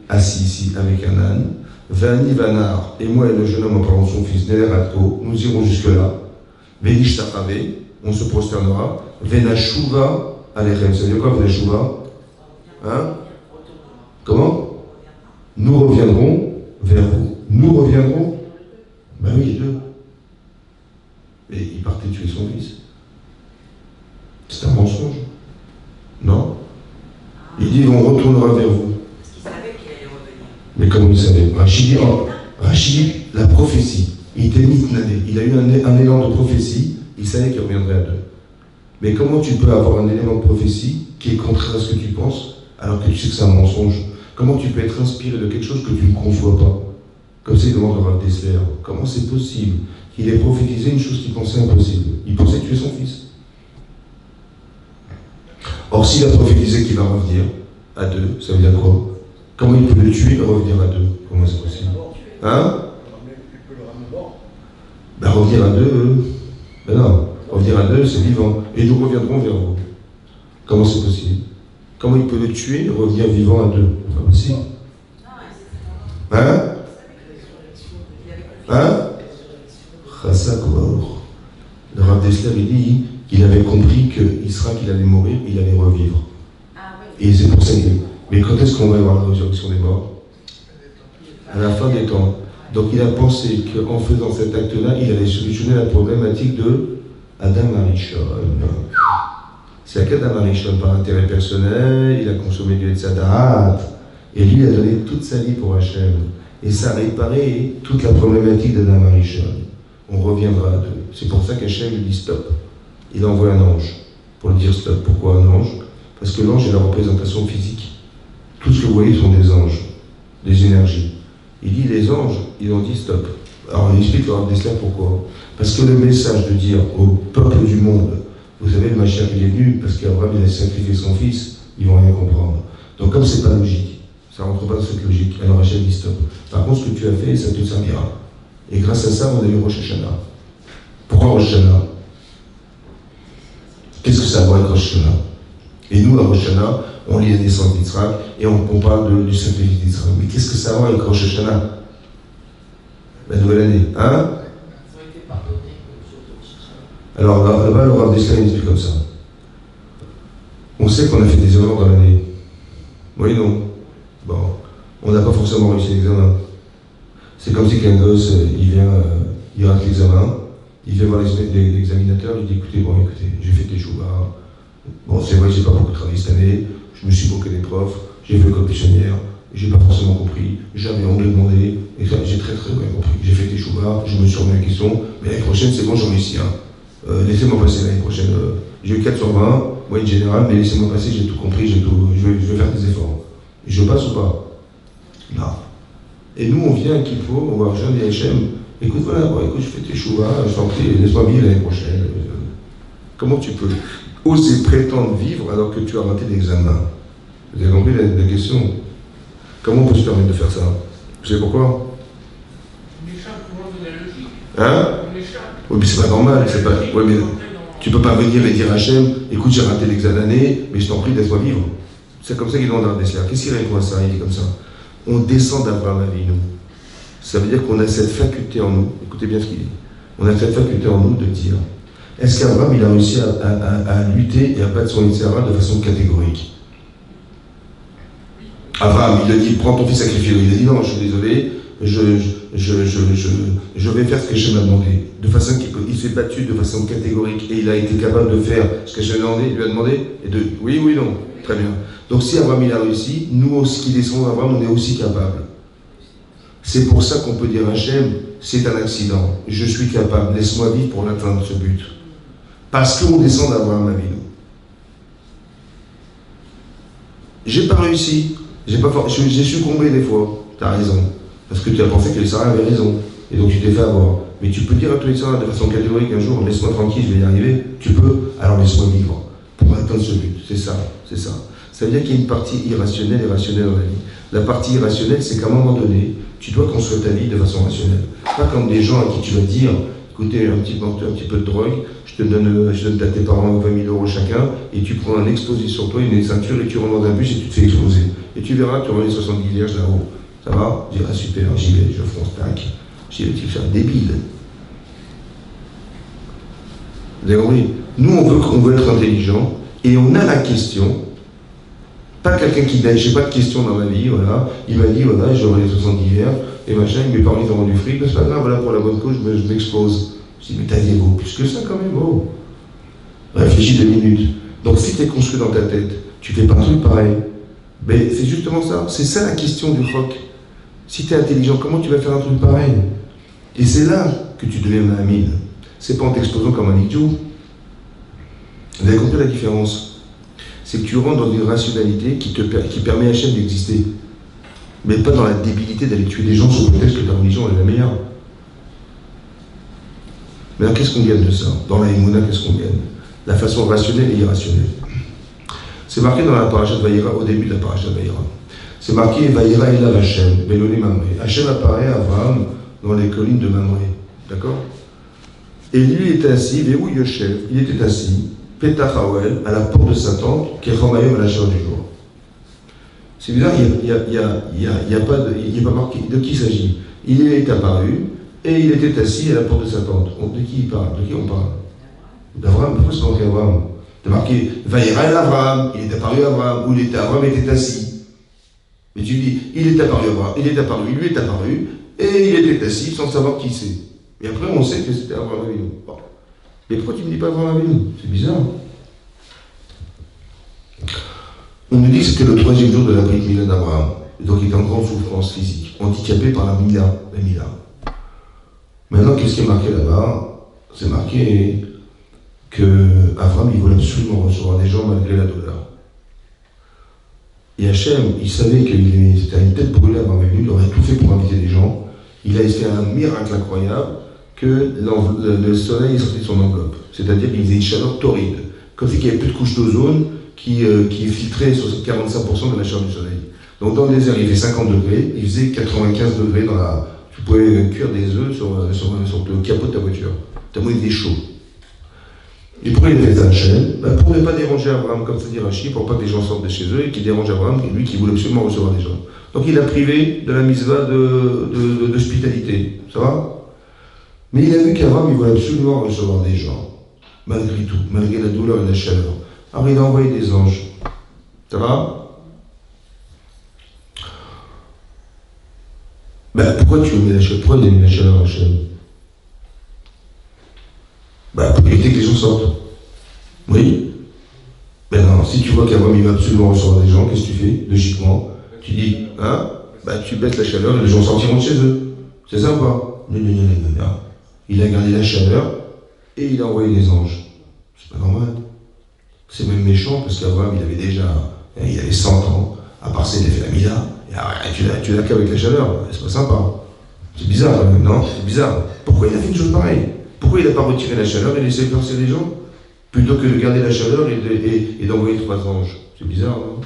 assis ici avec un âne. Vani Vanar, et moi et le jeune homme en parlant de son fils, Neleratko, nous irons jusque-là. Venish Tachave, on se prosternera. Venashuva Alechem. Ça veut dire quoi, Venashuva? Hein? Comment? Nous reviendrons vers vous. Nous reviendrons? Ben oui, les deux. Mais il partait tuer son fils. C'est un mensonge. Non? Il dit, on retournera vers vous. Mais comment il savait? Rachid, la prophétie, il était mitnadé, il a eu un élan de prophétie, il savait qu'il reviendrait à 2. Mais comment tu peux avoir un élément de prophétie qui est contraire à ce que tu penses, alors que tu sais que c'est un mensonge? Comment tu peux être inspiré de quelque chose que tu ne conçois pas? Comme ça, il demande au Rav Dessler, comment c'est possible qu'il ait prophétisé une chose qu'il pensait impossible? Il pensait tuer son fils. Or, s'il a prophétisé qu'il va revenir à 2, ça veut dire quoi? Comment il peut le tuer et revenir à 2? Comment c'est possible? Hein?
Il peut le ramener mort.
Ben revenir à 2, Ben non, revenir à 2, c'est vivant. Et nous reviendrons vers vous. Comment c'est possible? Comment il peut le tuer et revenir vivant à 2? C'est pas possible. Hein? Hein? Le Rav Dessler, il dit qu'il avait compris qu'Israël, qu'il allait mourir, il allait revivre. Et c'est pour ça qu'il... Mais quand est-ce qu'on va avoir la résurrection des morts? À la fin des temps. Donc il a pensé qu'en faisant cet acte-là, il allait solutionner la problématique de Adam Arishon. C'est qu'Adam Arishon, par intérêt personnel, il a consommé du Hetzadat, et lui, il a donné toute sa vie pour Hachem. Et ça a réparé toute la problématique d'Adam Arishon. On reviendra à 2. C'est pour ça qu'Hachem lui dit stop. Il envoie un ange pour lui dire stop. Pourquoi un ange? Parce que l'ange est la représentation physique. Tout ce que vous voyez sont des anges, des énergies. Il dit les anges, ils ont dit stop. Alors il explique le Rav Dessler pourquoi. Parce que le message de dire au peuple du monde, vous savez, le Mashiach il est venu parce qu'Abraham il a sacrifié son fils, ils vont rien comprendre. Donc comme c'est pas logique, ça rentre pas dans cette logique, alors Hachem dit stop. Par contre, ce que tu as fait, ça te servira. Et grâce à ça, on a eu Rosh Hashanah. Pourquoi Rosh Hashanah? Qu'est-ce que ça a à voir avec Rosh Hashanah? Et nous, à Rosh Hashanah, on lit la naissance d'Yitzhak et on parle du sacrifice d'Yitzhak. Mais qu'est-ce que ça a à voir avec Rosh Hashanah? La nouvelle année, hein? Alors là-bas, le Rav Dessler il dit comme ça. On sait qu'on a fait des erreurs dans l'année. Oui, non. Bon, on n'a pas forcément réussi l'examen. C'est comme si qu'un gosse, il rate l'examen, il vient voir l'examinateur, il dit écoutez, j'ai fait tes chouvas. Bon, c'est vrai que j'ai pas beaucoup travaillé cette année, je me suis moqué des profs, j'ai fait le code pionnière, j'ai pas forcément compris, j'avais honte de demander, et ça, j'ai très très bien compris. J'ai fait tes chouvas, je me suis remis à la question, mais l'année prochaine, c'est bon, j'en réussis. Laissez-moi passer l'année prochaine. J'ai eu 4 sur 20, moyenne générale, mais laissez-moi passer, j'ai tout compris, je vais faire des efforts. Je passe ou pas? Non. Et nous, on vient à Kippo, on va rejoindre les Hachem. Écoute, voilà, écoute, je fais tes chouvas, je t'en prie, laisse-moi vivre l'année prochaine. Comment tu peux oser prétendre vivre alors que tu as raté l'examen? Vous avez compris la question? Comment on peut se permettre de faire ça? Vous savez pourquoi?
On échappe au monde de la logique.
Hein?
On échappe.
Oui, mais c'est pas normal. C'est pas... Ouais, mais tu peux pas venir et dire à Hachem, écoute, j'ai raté l'examen d'année, mais je t'en prie, laisse-moi vivre. C'est comme ça qu'il demande à Dessler. Qu'est-ce qu'il répond à ça? Il dit comme ça. On descend d'Abraham Avinu. Ça veut dire qu'on a cette faculté en nous, écoutez bien ce qu'il dit, on a cette faculté en nous de dire, est-ce qu'Abraham il a réussi à lutter et à battre son Yitzhara de façon catégorique? Abraham, il a dit, prends ton fils sacrifié. Il a dit, non, je suis désolé, je vais faire ce que Hachem m'a demandé. De façon qu'il s'est battu de façon catégorique et il a été capable de faire ce que Hachem lui a demandé. Et de oui, non, très bien. Donc si Abraham il a réussi, nous aussi qui descendons d'Abraham, on est aussi capables. C'est pour ça qu'on peut dire à Hachem, c'est un accident, je suis capable, laisse-moi vivre pour l'atteindre ce but. Parce qu'on descend d'Abraham Avinu. J'ai pas réussi, j'ai succombé des fois, tu as raison. Parce que tu as pensé que Sarah avait raison, et donc tu t'es fait avoir. Mais tu peux dire à tous les Sarah de façon catégorique un jour, laisse-moi tranquille, je vais y arriver, tu peux, alors laisse-moi vivre, pour atteindre ce but, c'est ça. Ça veut dire qu'il y a une partie irrationnelle et rationnelle dans la vie. La partie irrationnelle, c'est qu'à un moment donné, tu dois construire ta vie de façon rationnelle. Pas comme des gens à qui tu vas dire, écoutez, un petit peu de drogue, je donne à tes parents 20 000 € chacun, et tu prends un explosif sur toi, une ceinture, et tu rentres dans un bus et tu te fais exploser. Et tu verras, tu auras les 70 vierges là-haut. Ça va? Je dirais, super, j'y vais, je fonce, tac. J'y vais, tu fais un débile. Vous avez compris? Nous, on veut être intelligent, et on a la question. Pas quelqu'un qui dit, j'ai pas de question dans ma vie, voilà. Il m'a dit, voilà, j'aurai les 70 vierges, et machin, mes parents ils ont rendu fric, mais c'est pas grave, voilà, pour la bonne cause, je m'expose. Je dis, mais ta vie vaut plus que ça quand même, oh. Réfléchis 2 minutes. Donc si tu es construit dans ta tête, tu fais pas un truc pareil. Mais c'est justement ça, c'est ça la question du rock. Si tu es intelligent, comment tu vas faire un truc pareil? Et c'est là que tu deviens un amine. C'est pas en t'exposant comme un idiot. Vous avez compris la différence? C'est que tu rentres dans une rationalité qui permet à Hachem d'exister. Mais pas dans la débilité d'aller tuer des gens sous prétexte que ta religion est la meilleure. Mais alors qu'est-ce qu'on gagne de ça? Dans la Emouna, qu'est-ce qu'on gagne? La façon rationnelle et irrationnelle. C'est marqué dans la paracha de Vayera, au début de la paracha de Vayera. C'est marqué Vayera elav Hachem, Belone Mamré. Hachem apparaît à Abraham dans les collines de Mamré. D'accord? Et lui était assis, Véou Yoshev, il était assis, Petach Hawel, à la porte de sa tente, qui est Chomayom à la chaleur du jour. C'est bizarre, il n'y a pas marqué de qui il s'agit. Il est apparu, et il était assis à la porte de sa tente. De qui il parle? De qui on parle? D'Abraham. Pourquoi c'est marqué Abraham? C'est marqué Vaïraël Abraham, il est apparu Abraham, ou Abraham était assis. Mais tu dis, il est apparu Abraham, il lui est apparu, et il était assis sans savoir qui c'est. Et après on sait que c'était Abraham Avinu. Bon. Mais pourquoi tu ne me dis pas Abraham Avinu? C'est bizarre. On nous dit que c'était le 3e jour de la Brit Mila d'Abraham. Donc il était en grande souffrance physique, handicapé par la Mila. Maintenant, qu'est-ce qui est marqué là-bas? C'est marqué que Abraham, il voulait absolument recevoir des gens malgré la douleur. Et Hachem, il savait qu'il était à une tête brûlée à Abraham, il aurait tout fait pour inviter des gens. Il a fait un miracle incroyable que le soleil est sorti de son enveloppe. C'est-à-dire qu'il faisait une chaleur torride. Comme si il n'y avait plus de couche d'ozone qui filtrait sur 45% de la chaleur du soleil. Donc dans le désert, il fait 50 degrés, il faisait 95 degrés dans la... Tu pouvais cuire des œufs sur le capot de ta voiture. Tellement il était chaud. Et pourquoi il a fait ça, Hachem? Pour ne pas déranger Abraham, comme ça dit Rachid, pour pas que les gens sortent de chez eux et qu'il dérange Abraham, lui qui voulait absolument recevoir des gens. Donc il a privé de la mitzvah d'hospitalité. Ça va? Mais il a vu qu'Abraham, il voulait absolument recevoir des gens. Malgré tout, malgré la douleur et la chaleur. Alors il a envoyé des anges. Ça va? Pourquoi tu mets la chaleur? Pourquoi il a mis la chaleur à Hachem? Pour éviter que les gens sortent. Oui? Non, si tu vois qu'Abraham il va absolument recevoir des gens, qu'est-ce que tu fais? Logiquement, tu dis, tu baisses la chaleur et les gens sortiront de chez eux. C'est ça ou pas? Non. Il a gardé la chaleur et il a envoyé des anges. C'est pas normal. C'est même méchant parce qu'Abraham il avait 100 ans, à part ça il a fait la Mila, et tu l'as qu'avec la chaleur, c'est pas sympa. C'est bizarre quand même, non? C'est bizarre. Pourquoi il a fait une chose pareille? Pourquoi il n'a pas retiré la chaleur et laissé percer les gens? Plutôt que de garder la chaleur et d'envoyer 3 anges. C'est bizarre, non?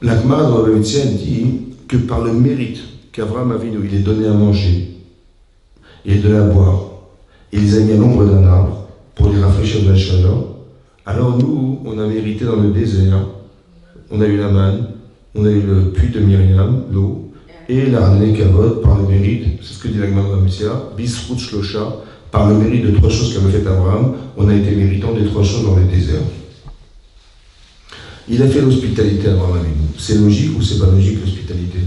L'Agma dans la Vénétienne dit que par le mérite qu'Abraham Avinu, il est donné à manger, et donné à boire, et il les a mis à l'ombre d'un arbre pour les rafraîchir de la chaleur, alors nous, on a mérité dans le désert, on a eu la manne, on a eu le puits de Myriam, l'eau, et la ramené Kavod par le mérite, c'est ce que dit l'Agma dans la Messia, Bisrout Shlosha, par le mérite de 3 choses qu'avait fait Abraham, on a été méritant des 3 choses dans le désert. Il a fait l'hospitalité à Abraham Avinu. C'est logique ou c'est pas logique l'hospitalité?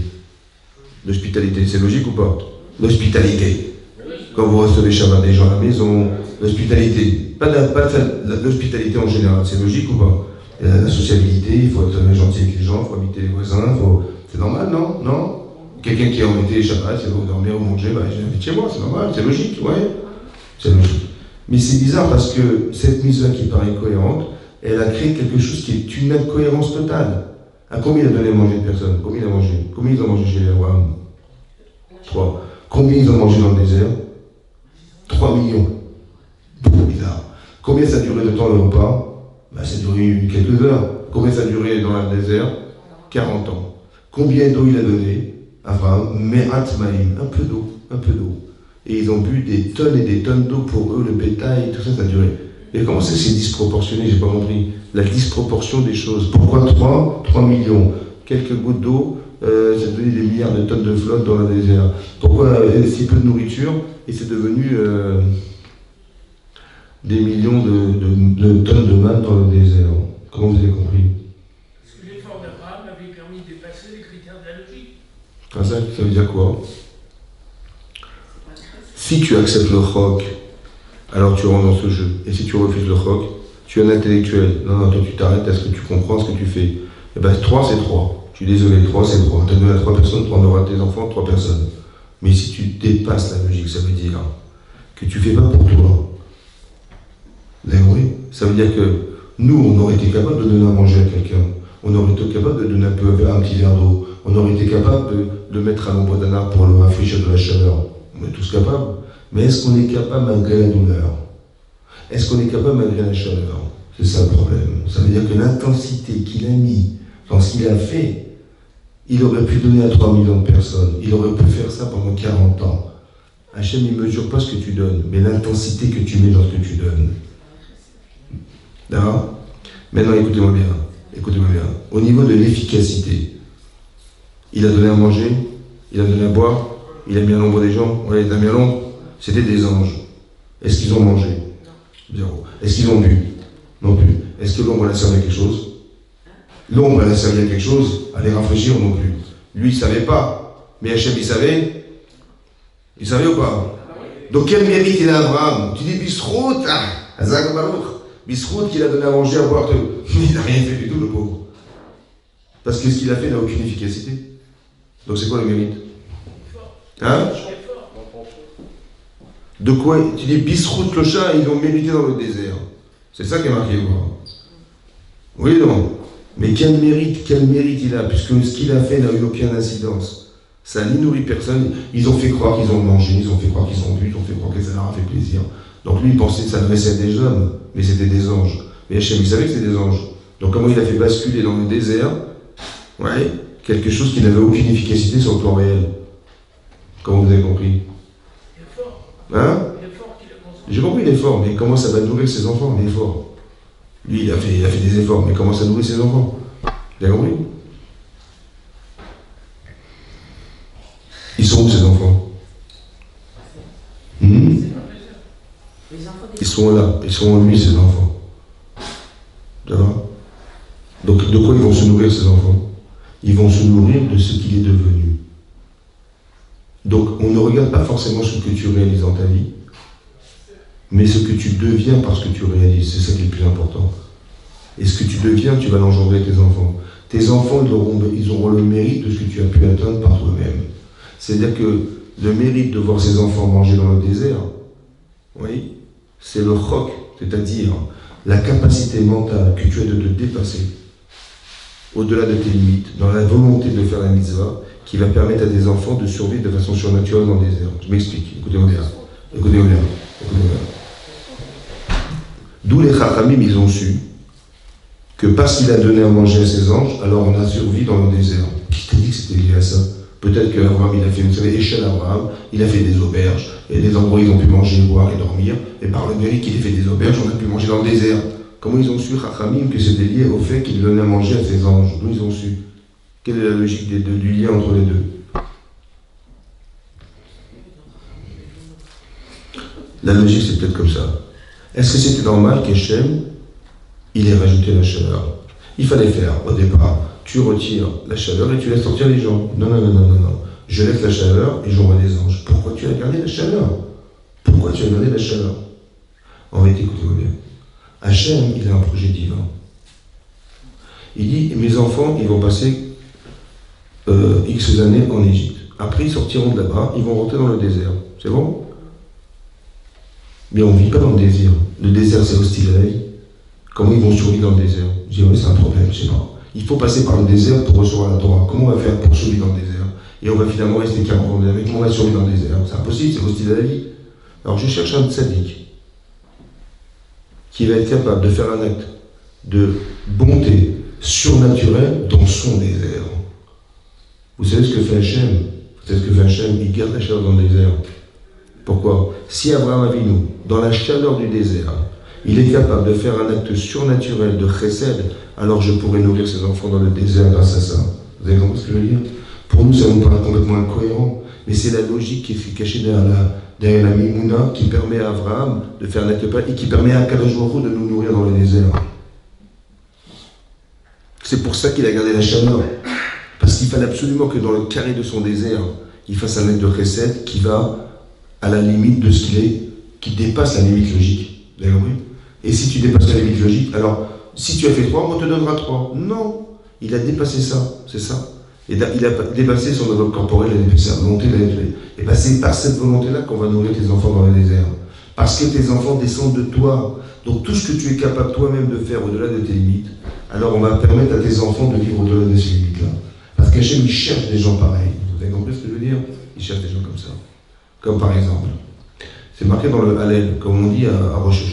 L'hospitalité, c'est logique ou pas? L'hospitalité. Quand vous recevez Shabbat des gens à la maison, l'hospitalité. Pas l'hospitalité en général, c'est logique ou pas? La sociabilité, il faut être gentil avec les gens, il faut inviter les voisins, c'est normal, non? Non? Quelqu'un qui a invité Shabbat, il va dormir ou manger, je l'invite chez moi, c'est normal, c'est logique, ouais. C'est logique. Mais c'est bizarre parce que cette mise-là qui paraît cohérente, elle a créé quelque chose qui est une incohérence totale. À combien il a donné à manger de personnes? Combien il a mangé? Combien ils ont mangé chez les Abraham? 3. Combien ils ont mangé dans le désert? 3 millions. Bizarre. Combien ça a duré de temps le repas? Ça a duré quelques heures. Combien ça a duré dans le désert? 40 ans. Combien d'eau il a donné? Abraham, Me'at Maïm, un peu d'eau. Et ils ont bu des tonnes et des tonnes d'eau pour eux, le bétail, tout ça, ça a duré. Et comment c'est disproportionné? J'ai pas compris. La disproportion des choses. Pourquoi 3 millions? Quelques gouttes d'eau, ça a donné des milliards de tonnes de flotte dans le désert. Pourquoi si peu de nourriture et c'est devenu des millions de tonnes de manne dans le désert? Comment vous avez compris?
Parce que l'effort d'Abraham avait permis de dépasser les critères de la logique.
Ça veut dire quoi? Si tu acceptes le chok, alors tu rentres dans ce jeu. Et si tu refuses le chok, tu es un intellectuel. Non, toi tu t'arrêtes à ce que tu comprends, ce que tu fais. Et 3 c'est 3. Je suis désolé, 3 c'est 3. Tu as donné à 3 personnes, tu en auras tes enfants, 3 personnes. Mais si tu dépasses la logique, ça veut dire que tu ne fais pas pour toi. Vous avez compris? Ça veut dire que nous, on aurait été capable de donner à manger à quelqu'un. On aurait été capable de donner un petit verre d'eau. On aurait été capable de mettre à l'ombre d'un arbre pour le rafraîchir de la chaleur. On est tous capables. Mais est-ce qu'on est capable malgré la douleur? Est-ce qu'on est capable malgré la chaleur? C'est ça le problème. Ça veut dire que l'intensité qu'il a mis dans ce qu'il a fait, il aurait pu donner à 3 millions de personnes. Il aurait pu faire ça pendant 40 ans. Hachem, il ne mesure pas ce que tu donnes, mais l'intensité que tu mets dans ce que tu donnes. D'accord? Maintenant, écoutez-moi bien. Écoutez-moi bien. Au niveau de l'efficacité, il a donné à manger, il a donné à boire, il a mis à l'ombre des gens. Ouais, il a mis à l'ombre. C'était des anges. Est-ce qu'ils ont mangé? Zéro. Est-ce qu'ils ont bu? Non plus. Est-ce que l'ombre, elle a servi à quelque chose? L'ombre, elle a servi à quelque chose? À les rafraîchir non plus. Lui, il ne savait pas. Mais Hachem, il savait? Il savait ou pas? Donc, quel mérite il a Abraham? Tu dis Bisrout, Azak Baruch. Bisrout qu'il a donné à manger, à boire. Il n'a rien fait du tout, le pauvre. Parce que ce qu'il a fait n'a aucune efficacité. Donc, c'est quoi le mérite? Hein? De quoi? Tu dis Bisrout le chat, ils l'ont mérité dans le désert. C'est ça qui est marqué, moi. Oui, non. Mais quel mérite il a, puisque ce qu'il a fait n'a eu aucune incidence. Ça n'a ni nourri personne. Ils ont fait croire qu'ils ont mangé, ils ont fait croire qu'ils ont bu, ils ont fait croire que ça leur a fait plaisir. Donc lui, il pensait que ça s'adressait à des hommes, mais c'était des anges. Mais Hachem, il savait que c'était des anges. Donc comment il a fait basculer dans le désert, ouais, quelque chose qui n'avait aucune efficacité sur le plan réel. Comment vous avez compris?
Il est fort.
Hein?
Il est fort qu'il a construit.
J'ai compris l'effort, mais comment ça va nourrir ses enfants, l'effort? Lui, il a fait des efforts, mais comment ça nourrit ses enfants? Vous avez compris? Ils sont où ces enfants? Ils sont là, ils sont en lui, ces enfants. D'accord? Donc de quoi ils vont se nourrir, ces enfants? Ils vont se nourrir de ce qu'il est devenu. Donc on ne regarde pas forcément ce que tu réalises dans ta vie, mais ce que tu deviens par ce que tu réalises, c'est ça qui est le plus important. Et ce que tu deviens, tu vas l'engendrer tes enfants. Tes enfants, ils auront le mérite de ce que tu as pu atteindre par toi-même. C'est-à-dire que le mérite de voir ses enfants manger dans le désert, oui, c'est le chok, c'est-à-dire la capacité mentale que tu as de te dépasser au-delà de tes limites, dans la volonté de faire la mitzvah, qui va permettre à tes enfants de survivre de façon surnaturelle dans le désert. Je m'explique, écoutez-moi bien. Écoutez-moi bien. Écoutez-moi bien. D'où les Chachamim, ils ont su que parce qu'il a donné à manger à ses anges, alors on a survécu dans le désert. Qui t'a dit que c'était lié à ça? Peut-être qu'Abraham, il a fait, vous savez, échelle Abraham, il a fait des auberges, et des endroits où ils ont pu manger, boire et dormir, et par le mérite qu'il ait fait des auberges, on a pu manger dans le désert. Comment ils ont su, Chachamim, que c'était lié au fait qu'il donnait à manger à ses anges? D'où ils ont su? Quelle est la logique du lien entre les deux? La logique, c'est peut-être comme ça. Est-ce que c'était normal qu'Hachem, il ait rajouté la chaleur? Il fallait faire, au départ, tu retires la chaleur et tu laisses sortir les gens. Non. Je laisse la chaleur et j'envoie des anges. Pourquoi tu as gardé la chaleur? Pourquoi tu as gardé la chaleur? En réalité, écoutez-moi bien. Hachem, il a un projet divin. Il dit, mes enfants, ils vont passer X années en Égypte. Après, ils sortiront de là-bas, ils vont rentrer dans le désert. C'est bon? Mais on ne vit pas dans le désert. Le désert, c'est hostile à la vie. Comment ils vont survivre dans le désert? Je dis, oui, c'est un problème, je sais pas. Il faut passer par le désert pour recevoir la Torah. Comment on va faire pour survivre dans le désert? Et on va finalement rester 40 ans avec comment on va survivre dans le désert? C'est impossible, c'est hostile à la vie. Alors je cherche un tzaddik qui va être capable de faire un acte de bonté surnaturelle dans son désert. Vous savez ce que fait Hachem? Vous savez ce que fait Hachem? Il garde la chaleur dans le désert. Pourquoi? Si Abraham Avinu, dans la chaleur du désert, il est capable de faire un acte surnaturel de chesed, alors je pourrais nourrir ses enfants dans le désert grâce à ça. Vous avez compris ce que je veux dire? Pour nous, ça nous paraît complètement incohérent, mais c'est la logique qui est cachée derrière la Mimouna qui permet à Abraham de faire un acte pareil et qui permet à Kadosh Baruch Hu de nous nourrir dans le désert. C'est pour ça qu'il a gardé la chaleur. Parce qu'il fallait absolument que dans le carré de son désert, il fasse un acte de chesed qui va à la limite de ce qu'il est, qui dépasse la limite logique. Vous avez compris? Et si tu dépasses la limite logique, alors, si tu as fait 3, on te donnera 3. Non, il a dépassé ça, c'est ça. Et il a dépassé son enveloppe corporelle, il a dépassé sa volonté. Et bien c'est par cette volonté-là qu'on va nourrir tes enfants dans le désert. Parce que tes enfants descendent de toi. Donc tout ce que tu es capable toi-même de faire au-delà de tes limites, alors on va permettre à tes enfants de vivre au-delà de ces limites-là. Parce qu'Hachem, il cherche des gens pareils. Vous avez compris ce que je veux dire? Il cherche des gens comme ça. Comme par exemple, c'est marqué dans le Hallel, comme on dit à Rosh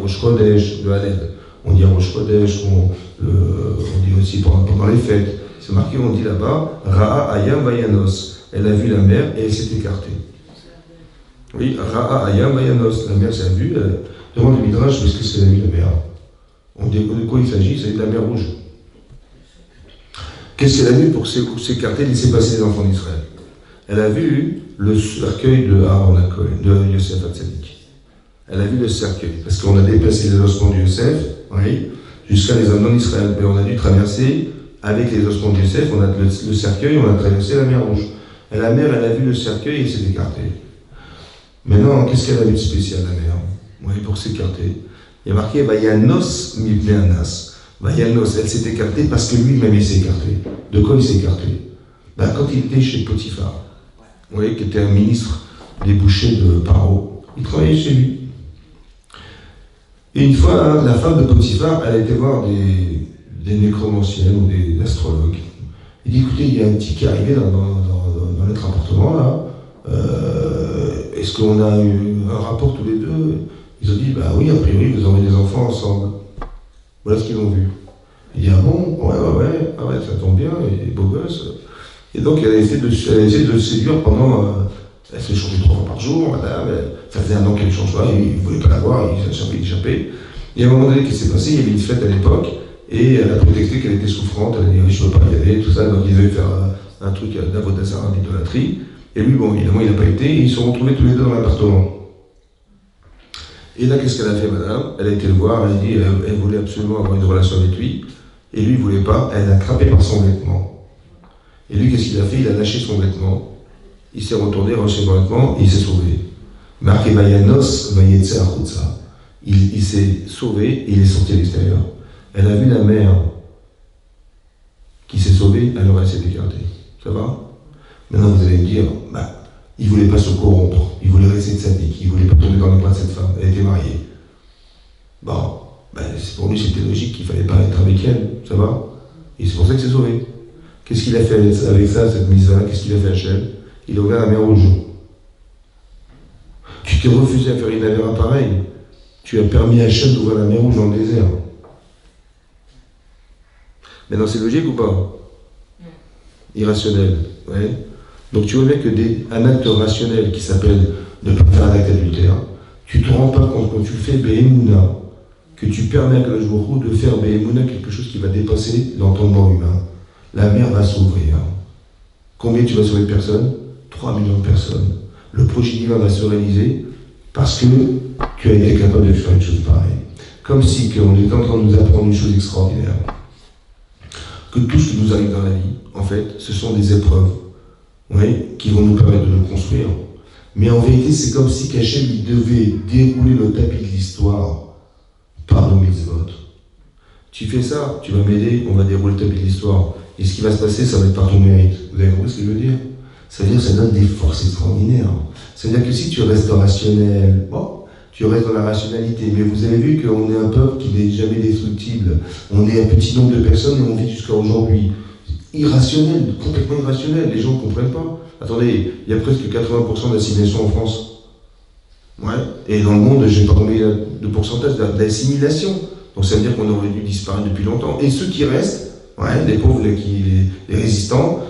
Chodesh, le Hallel. On dit à Rosh Chodesh, on dit aussi pendant les fêtes. C'est marqué, on dit là-bas, Ra'a Ayam Vayanos. Elle a vu la mer et elle s'est écartée. Oui, Ra'a Ayam Ayanos, la mer s'est vue, demande le Midrash, qu'est-ce que c'est la vue, la mer? De quoi il s'agit? C'est de la mer Rouge. Qu'est-ce qu'elle a vu pour s'écarter, laisser passer les enfants d'Israël? Elle a vu le cercueil de Aaron HaKohen, de Yosef HaTzadik. Elle a vu le cercueil, parce qu'on a déplacé les ossements de Yosef, oui, jusqu'à les hommes d'Israël. Mais on a dû traverser, avec les ossements de Yosef, on a le cercueil, on a traversé la mer Rouge. Et la mer, elle a vu le cercueil et s'est écartée. Maintenant, qu'est-ce qu'elle a vu de spécial, la mer? Oui, pour s'écarter. Il y a marqué Vayanos Mibne Anas. Vayanos, elle s'est écartée parce que lui-même il s'est écarté. De quoi il s'est écarté? Quand il était chez Potiphar, vous voyez, qui était un ministre des bouchers de Paro, il travaillait chez lui. Et une fois, la femme de Potiphar, elle a été voir des nécromanciens ou des astrologues. Il dit, écoutez, il y a un petit qui est arrivé dans notre appartement, là. Est-ce qu'on a eu un rapport tous les deux? Ils ont dit, bah oui, a priori, vous aurez des enfants ensemble. Voilà ce qu'ils ont vu. Il dit, ah bon? Ouais, ça tombe bien, il est beau gosse. Et donc, elle a essayé de le séduire pendant... elle s'est changée 3 fois par jour, madame. Ça faisait 1 an qu'elle change pas, il ne voulait pas la voir, il s'est échappé. Et à un moment donné, qu'est-ce qui s'est passé? Il y avait une fête à l'époque, et elle a prétexté qu'elle était souffrante, elle a dit, je ne peux pas y aller, tout ça. Donc, ils avaient fait un truc d'avodassara, d'idolâtrie. Et lui, bon, évidemment, il n'a pas été, et ils se sont retrouvés tous les deux dans l'appartement. Et là, qu'est-ce qu'elle a fait, madame? Elle a été le voir, elle a dit, elle voulait absolument avoir une relation avec lui, et lui, il ne voulait pas, elle l'a attrapé par son vêtement. Et lui, qu'est-ce qu'il a fait? Il a lâché son vêtement, il s'est retourné, lâché son vêtement, et il s'est sauvé. Marqué Vayanos, Vayetze Achutza. Il s'est sauvé, et il est sorti à l'extérieur. Elle a vu la mère qui s'est sauvée, alors elle s'est écartée. Ça va? Maintenant, vous allez me dire, il ne voulait pas se corrompre, il voulait rester tzaddik, il ne voulait pas tomber dans les bras de cette femme, elle était mariée. Bon, pour lui, c'était logique qu'il ne fallait pas être avec elle, ça va? Et c'est pour ça qu'il s'est sauvé. Qu'est-ce qu'il a fait avec ça, cette mise-là? Qu'est-ce qu'il a fait à Hachem? Il a ouvert la mer Rouge. Tu t'es refusé à faire une avéra pareille. Tu as permis à Hachem d'ouvrir la mer Rouge dans le désert. Maintenant, c'est logique ou pas? Irrationnel, ouais. Donc tu vois bien qu'un acte rationnel qui s'appelle ne pas faire un acte adultère, tu ne te rends pas compte quand tu fais Béhémouna, que tu permets à Kadosh Baruch Hu de faire Béhémouna quelque chose qui va dépasser l'entendement humain. La mer va s'ouvrir. Combien tu vas sauver de personnes? 3 millions de personnes. Le projet divin va se réaliser parce que tu as été capable de faire une chose pareille. Comme si on était en train de nous apprendre une chose extraordinaire. Que tout ce qui nous arrive dans la vie, en fait, ce sont des épreuves, oui, qui vont nous permettre de nous construire. Mais en vérité, c'est comme si Hachem il devait dérouler le tapis de l'histoire par nos mitzvot. Tu fais ça, tu vas m'aider, on va dérouler le tapis de l'histoire. Et ce qui va se passer, ça va être par ton mérite. Vous avez compris ce que je veux dire? Ça veut dire que ça donne des forces extraordinaires. Ça veut dire que si tu restes rationnel, tu restes dans la rationalité. Mais vous avez vu qu'on est un peuple qui n'est jamais destructible. On est un petit nombre de personnes et on vit jusqu'à aujourd'hui. Irrationnel, complètement irrationnel. Les gens ne comprennent pas. Attendez, il y a presque 80% d'assimilation en France. Ouais. Et dans le monde, je n'ai pas combien de pourcentage d'assimilation. Donc ça veut dire qu'on aurait dû disparaître depuis longtemps. Et ceux qui restent, les pauvres, les résistants,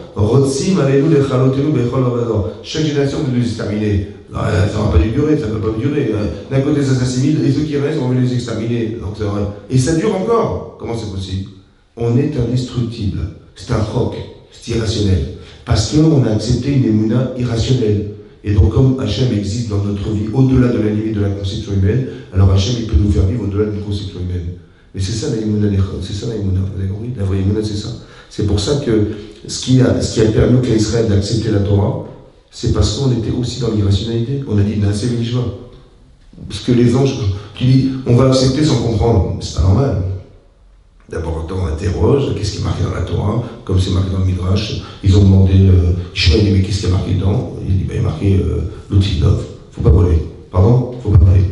chaque génération veut les exterminer. Ça ne va pas durer, ça ne va pas durer. D'un côté, ça s'assimile, et ceux qui restent, on veut les exterminer. Donc, c'est vrai. Et ça dure encore. Comment c'est possible? On est indestructible. C'est un roc, c'est irrationnel. Parce qu'on a accepté une émouna irrationnelle. Et donc, comme Hachem existe dans notre vie, au-delà de la limite de la conception humaine, alors Hachem, il peut nous faire vivre au-delà d'une conception humaine. Mais c'est ça la émouna, c'est ça la émouna, vous avez compris? La vraie émouna, c'est ça. C'est pour ça que ce qui a permis qu'à Israël d'accepter la Torah, c'est parce qu'on était aussi dans l'irrationalité. On a dit Nasser Mishma. Parce que les anges, tu dis, on va accepter sans comprendre. C'est pas normal. D'abord, on interroge, qu'est-ce qui est marqué dans la Torah, comme c'est marqué dans le Midrash. Ils ont demandé, Ishmael dit, mais qu'est-ce qui est marqué dedans? Il dit, il est marqué l'Outinov. Faut pas voler. Pardon? Faut pas voler.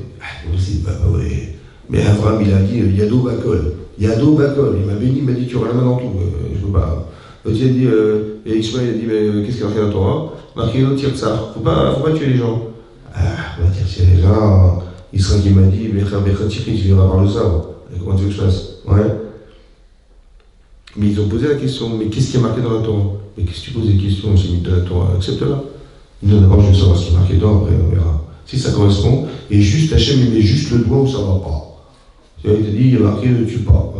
Aussi, pas voler. Mais Abraham, il a dit, Yado Bakol. Yado Bakol. Il m'a béni, il m'a dit, tu auras la main dans tout. Je veux pas. L'autre, il a dit, et Ishmael a dit, mais qu'est-ce qui est marqué dans la Torah? Marqué l'autre, tire ça. Faut pas tuer les gens. On va tirer les gens. Israël qui m'a dit, mais tu viendras par le sabre. Comment tu veux que je fasse? Ouais. Mais ils ont posé la question, mais qu'est-ce qui est marqué dans la Torah? Mais qu'est-ce que tu poses des questions, c'est mis de la Torah? Accepte-la. Non, d'abord, je veux savoir ce qui est marqué dedans, après on verra. si ça correspond, et juste Hachem il met juste le doigt où ça ne va pas. Tu vois, il te dit, il y a marqué ne tue pas,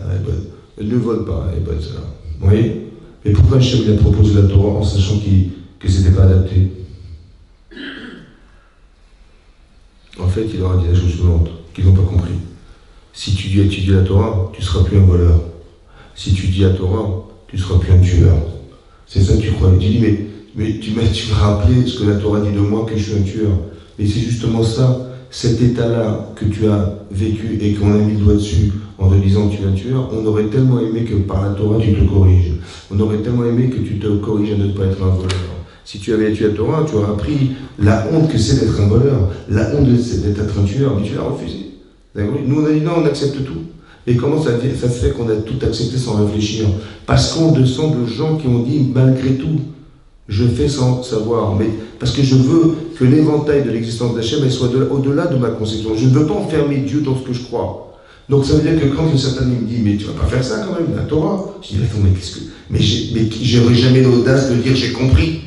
elle est bonne. Elle ne vole pas, elle est bonne celle-là. Vous voyez? Mais pourquoi Hachem il a proposé la Torah en sachant que ce n'était pas adapté? En fait, il leur a dit la chose suivante, qu'ils n'ont pas compris. Si tu étudies la Torah, tu ne seras plus un voleur. Si tu dis la Torah, tu ne seras plus un tueur. C'est ça que tu crois. Tu dis, mais tu m'as rappelé ce que la Torah dit de moi, que je suis un tueur. Mais c'est justement ça, cet état-là que tu as vécu et qu'on a mis le doigt dessus en te disant que tu es un tueur, on aurait tellement aimé que par la Torah tu te corriges. On aurait tellement aimé que tu te corriges à ne pas être un voleur. Si tu avais étudié la Torah, tu aurais appris la honte que c'est d'être un voleur, la honte d'être un tueur, mais tu l'as refusé. Nous on a dit non, on accepte tout. Et comment ça se fait qu'on a tout accepté sans réfléchir? Parce qu'on descend de gens qui ont dit malgré tout, je fais sans savoir, mais parce que je veux que l'éventail de l'existence d'Hachem elle soit au-delà de ma conception. Je ne veux pas enfermer Dieu dans ce que je crois. Donc ça veut dire que quand le Satan me dit mais tu vas pas faire ça quand même, la Torah, je dis mais qu'est-ce que. Mais j'aurais jamais l'audace de dire j'ai compris.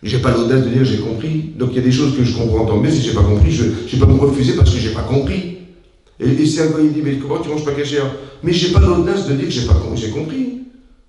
J'ai pas l'audace de dire j'ai compris. Donc il y a des choses que je comprends tant mieux, si j'ai pas compris, je vais pas me refuser parce que j'ai pas compris. Et si un gars il dit mais comment tu manges pas cachère? Mais j'ai pas l'audace de dire que j'ai compris.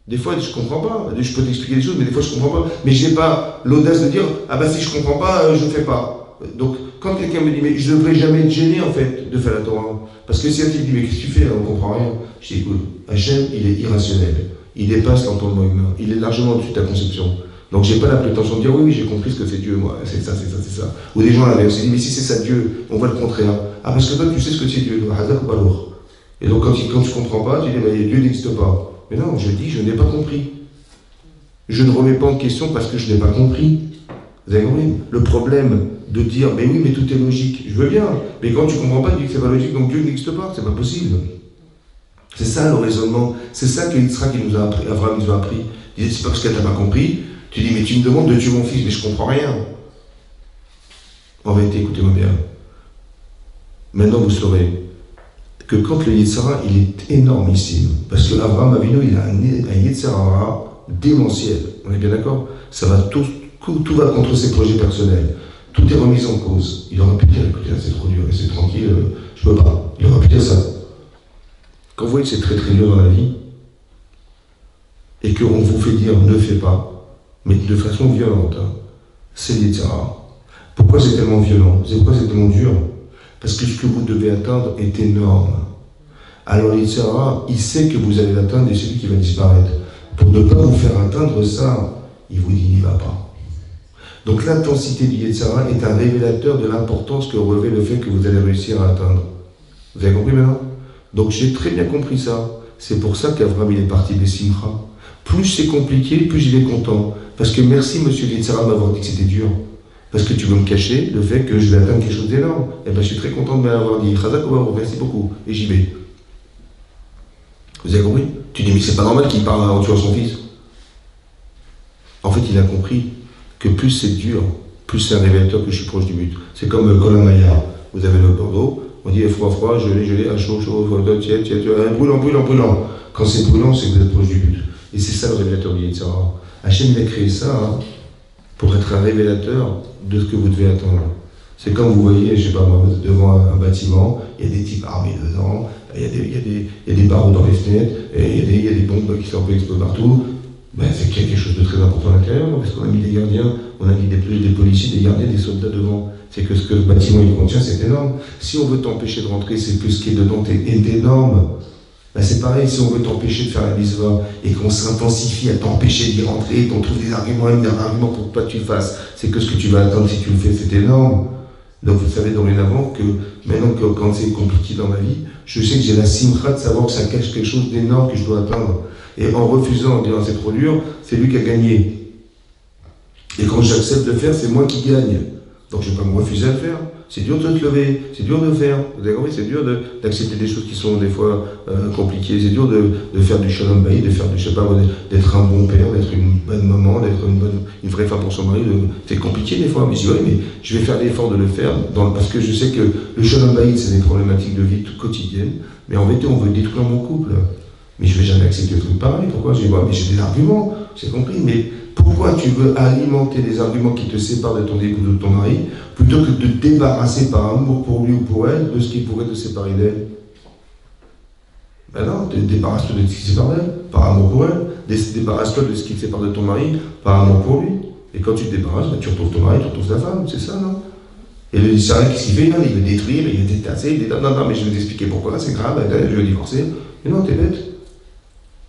Des fois je comprends pas. Je peux t'expliquer des choses, mais des fois je comprends pas. Mais j'ai pas l'audace de dire ah bah si je comprends pas, je fais pas. Donc quand quelqu'un me dit mais je devrais jamais être gêné en fait de faire la Torah. Parce que si un type dit mais qu'est-ce que tu fais là, on comprend rien. Je dis écoute, Hachem il est irrationnel. Il dépasse l'entendement humain. Il est largement au-dessus de ta conception. Donc j'ai pas la prétention de dire oui j'ai compris ce que c'est Dieu, moi, c'est ça. Ou des gens là, on s'est dit mais si c'est ça Dieu, on voit le contraire. Ah parce que toi tu sais ce que c'est Dieu, et donc quand tu comprends pas, tu dis mais Dieu n'existe pas. Mais non, je dis je n'ai pas compris. Je ne remets pas en question parce que je n'ai pas compris. Vous avez compris? Le problème de dire mais oui mais tout est logique, je veux bien, mais quand tu comprends pas, tu dis que c'est pas logique, donc Dieu n'existe pas, c'est pas possible. C'est ça le raisonnement, c'est ça que Yitzhak nous a appris, Abraham nous a appris. Il dit c'est pas parce qu'elle t'a pas compris. Tu dis, mais tu me demandes de tuer mon fils, mais je comprends rien. En vérité, écoutez-moi bien. Maintenant, vous saurez que quand le Yetzirah, il est énormissime, parce que Abraham Avinu, il a un Yetzirah démentiel. On est bien d'accord? Ça va tout va contre ses projets personnels. Tout est remis en cause. Il aurait pu dire, écoutez, là, c'est trop dur, c'est tranquille, je peux pas. Il aurait pu dire ça. Quand vous voyez que c'est très très dur dans la vie, et qu'on vous fait dire, ne fais pas, mais de façon violente, hein. C'est l'Yetzirah. Pourquoi c'est tellement violent? Pourquoi c'est tellement dur? Parce que ce que vous devez atteindre est énorme. Alors l'Yetzirah, il sait que vous allez l'atteindre et c'est lui qui va disparaître. Pour ne pas vous faire atteindre ça, il vous dit n'y va pas. Donc l'intensité du Yetzirah est un révélateur de l'importance que revêt le fait que vous allez réussir à atteindre. Vous avez compris maintenant? Donc j'ai très bien compris ça. C'est pour ça qu'Abraham il est parti des Simcha. Plus c'est compliqué, plus il est content. Parce que merci, monsieur Yetzirah, m'avoir dit que c'était dur. Parce que tu veux me cacher le fait que je vais atteindre quelque chose d'énorme. Et bien, je suis très content de m'avoir dit. Chazak Obar, merci beaucoup. Et j'y vais. Vous avez compris? Tu dis, mais c'est pas normal qu'il parle en tuant son fils. En fait, il a compris que plus c'est dur, plus c'est un révélateur que je suis proche du but. C'est comme Colin Maillard. Vous avez le Bordeaux, on dit froid, gelé, à chaud, tiède, brûlant. Quand c'est brûlant, c'est que vous êtes proche du but. Et c'est ça le révélateur du Yetzirah. Hachem il a créé ça pour être un révélateur de ce que vous devez attendre. C'est comme vous voyez, je sais pas moi, vous êtes devant un bâtiment, il y a des types armés dedans, il y a des barreaux dans les fenêtres, et il y a des bombes qui sont explosent partout. Ben, c'est qu'il y a quelque chose de très important à l'intérieur, parce qu'on a mis des gardiens, on a mis des policiers, des gardiens, des soldats devant. C'est que ce que le bâtiment il contient, c'est énorme. Si on veut t'empêcher de rentrer, c'est que ce qui est dedans est énorme. Ben c'est pareil, si on veut t'empêcher de faire la misva et qu'on s'intensifie à t'empêcher d'y rentrer, qu'on trouve des arguments pour que toi tu le fasses, c'est que ce que tu vas attendre si tu le fais, c'est énorme. Donc vous savez dorénavant que maintenant quand c'est compliqué dans ma vie, je sais que j'ai la simcha de savoir que ça cache quelque chose d'énorme que je dois atteindre. Et en refusant, en disant c'est trop dur, c'est lui qui a gagné. Et quand j'accepte de le faire, c'est moi qui gagne. Donc je ne vais pas me refuser à le faire. C'est dur de se lever, c'est dur de faire. Vous avez compris, c'est dur d'accepter des choses qui sont des fois compliquées. C'est dur de faire du shalom baï, de faire du, je sais pas, d'être un bon père, d'être une bonne maman, d'être une vraie femme pour son mari. C'est compliqué des fois, mais je dis oui, mais je vais faire l'effort de le faire parce que je sais que le shalom baï, c'est des problématiques de vie quotidienne. Mais en vérité, on veut détruire mon couple. Mais je ne vais jamais accepter un truc pareil. Pourquoi? Mais j'ai des arguments, j'ai compris. Mais pourquoi tu veux alimenter des arguments qui te séparent de ton époux ou de ton mari, plutôt que de te débarrasser par amour pour lui ou pour elle de ce qui pourrait te séparer d'elle. Ben non, débarrasse-toi de ce qui te sépare d'elle, par amour pour elle. Débarrasse-toi de ce qui te sépare de ton mari, par amour pour lui. Et quand tu te débarrasses, ben, tu retrouves ton mari, tu retrouves ta femme, c'est ça, non? Et le Sarah, qu'est-ce qu'il fait? Non, il veut détruire, il veut détasser, il dit non, mais je vais t'expliquer pourquoi, c'est grave, je vais divorcer. Mais non, t'es bête.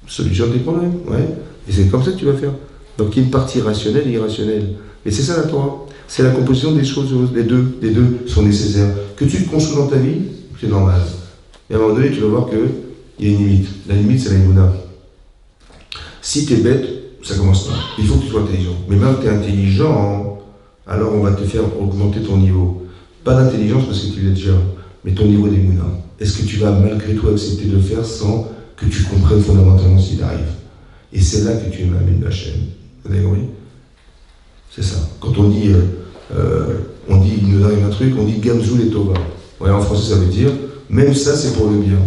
Solution des problèmes, ouais. Et c'est comme ça que tu vas faire. Donc il y a une partie rationnelle et irrationnelle. Et c'est ça la Torah. C'est la composition des choses, les deux sont nécessaires. Que tu te construis dans ta vie, c'est normal. Et à un moment donné, tu vas voir qu'il y a une limite. La limite, c'est la Emouna. Si tu es bête, ça commence là. Il faut que tu sois intelligent. Mais même que tu es intelligent, alors on va te faire augmenter ton niveau. Pas d'intelligence parce que tu l'as déjà, mais ton niveau d'Emouna. Est-ce que tu vas malgré tout accepter de le faire sans que tu comprennes fondamentalement ce qui t'arrive? Et c'est là que tu m'amènes la chaîne. Vous avez compris? C'est ça. Quand on dit, il nous arrive un truc, on dit Gamzou et Tova. Ouais, en français, ça veut dire, même ça, c'est pour le bien.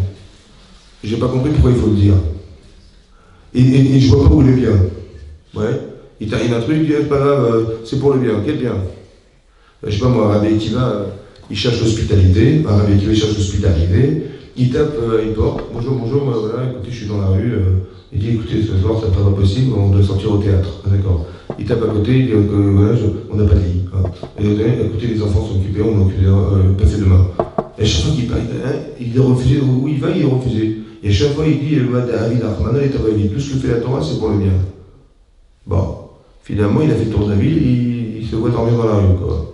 J'ai pas compris pourquoi il faut le dire. Et je vois pas où le bien. Ouais. Il t'arrive un truc, il dit, c'est pas grave, c'est pour le bien. Quel bien? Je sais pas moi, Rabbi Akiva, il cherche l'hospitalité. Rabbi Akiva, il cherche l'hospitalité. Il tape à une porte. Bonjour, voilà, écoutez, je suis dans la rue. Il dit, écoutez, ce soir, ça pas possible, on doit sortir au théâtre. Ah, d'accord. Il tape à côté, il dit, voilà, on n'a pas de lit. Ah. Et, écoutez, les enfants sont occupés, on va occuper, passer demain. Et chaque fois qu'il parle, il est refusé, où il va, il est refusé. Et chaque fois, il dit, maintenant, tout ce que fait la Torah, c'est pour le bien. Bon, finalement, il a fait le tour de la ville, il se voit dormir dans la rue, quoi.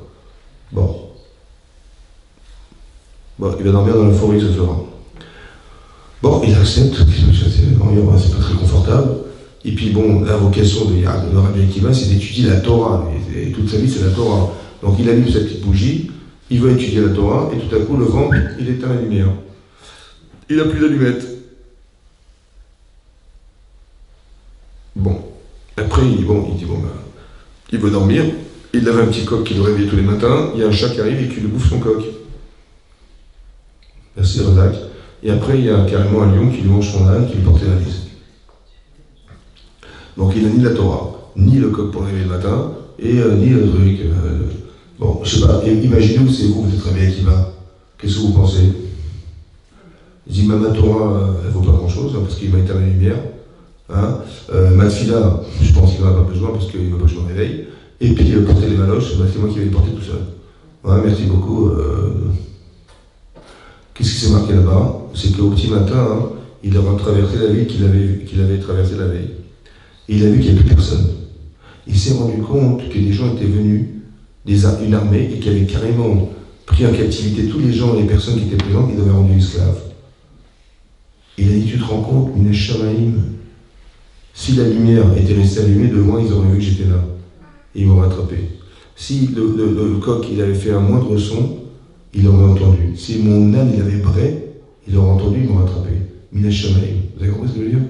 Bon, il va dormir dans la forêt ce soir. Bon, il accepte, c'est pas très confortable. Et puis bon, la vocation de Rabbi Akiva, c'est d'étudier la Torah. Et toute sa vie, c'est la Torah. Donc il allume sa petite bougie, il va étudier la Torah, et tout à coup, le vent, il éteint la lumière. Il n'a plus d'allumette. Bon. Après, il veut dormir. Il avait un petit coq qui le réveillait tous les matins. Il y a un chat qui arrive et qui lui bouffe son coq. Merci, Razak. Et après, il y a carrément un lion qui lui mange son âne, qui lui porte la valise. Donc il n'a ni la Torah, ni le coq pour le réveiller le matin, et ni le truc. Bon, je sais pas, imaginez où c'est vous êtes Rabbi Akiva. Qu'est-ce que vous pensez? Il dit, ma Torah, elle ne vaut pas grand-chose, hein, parce qu'il m'a éteint la lumière. Hein. Ma tfila, je pense qu'il n'en a pas besoin, parce qu'il ne veut pas que je me réveille. Et puis, porter les maloches, c'est moi qui vais les porter tout seul. Ouais, merci beaucoup. Qu'est-ce qui s'est marqué là-bas? C'est qu'au petit matin, il aura traversé la ville qu'il avait traversée la veille. Et il a vu qu'il n'y avait plus personne. Il s'est rendu compte que des gens étaient venus, une armée, et qui avait carrément pris en captivité tous les gens, les personnes qui étaient présentes, qu'ils avaient rendus esclaves. Il a dit, tu te rends compte, Minash Shamaim, si la lumière était restée allumée, de loin, ils auraient vu que j'étais là. Et ils m'auraient attrapé. Si le coq, il avait fait un moindre son, il aurait entendu. Si mon âne, il avait bray, il aurait entendu, il m'aurait attrapé. Minash Shamaim. Vous avez compris ce que je veux dire?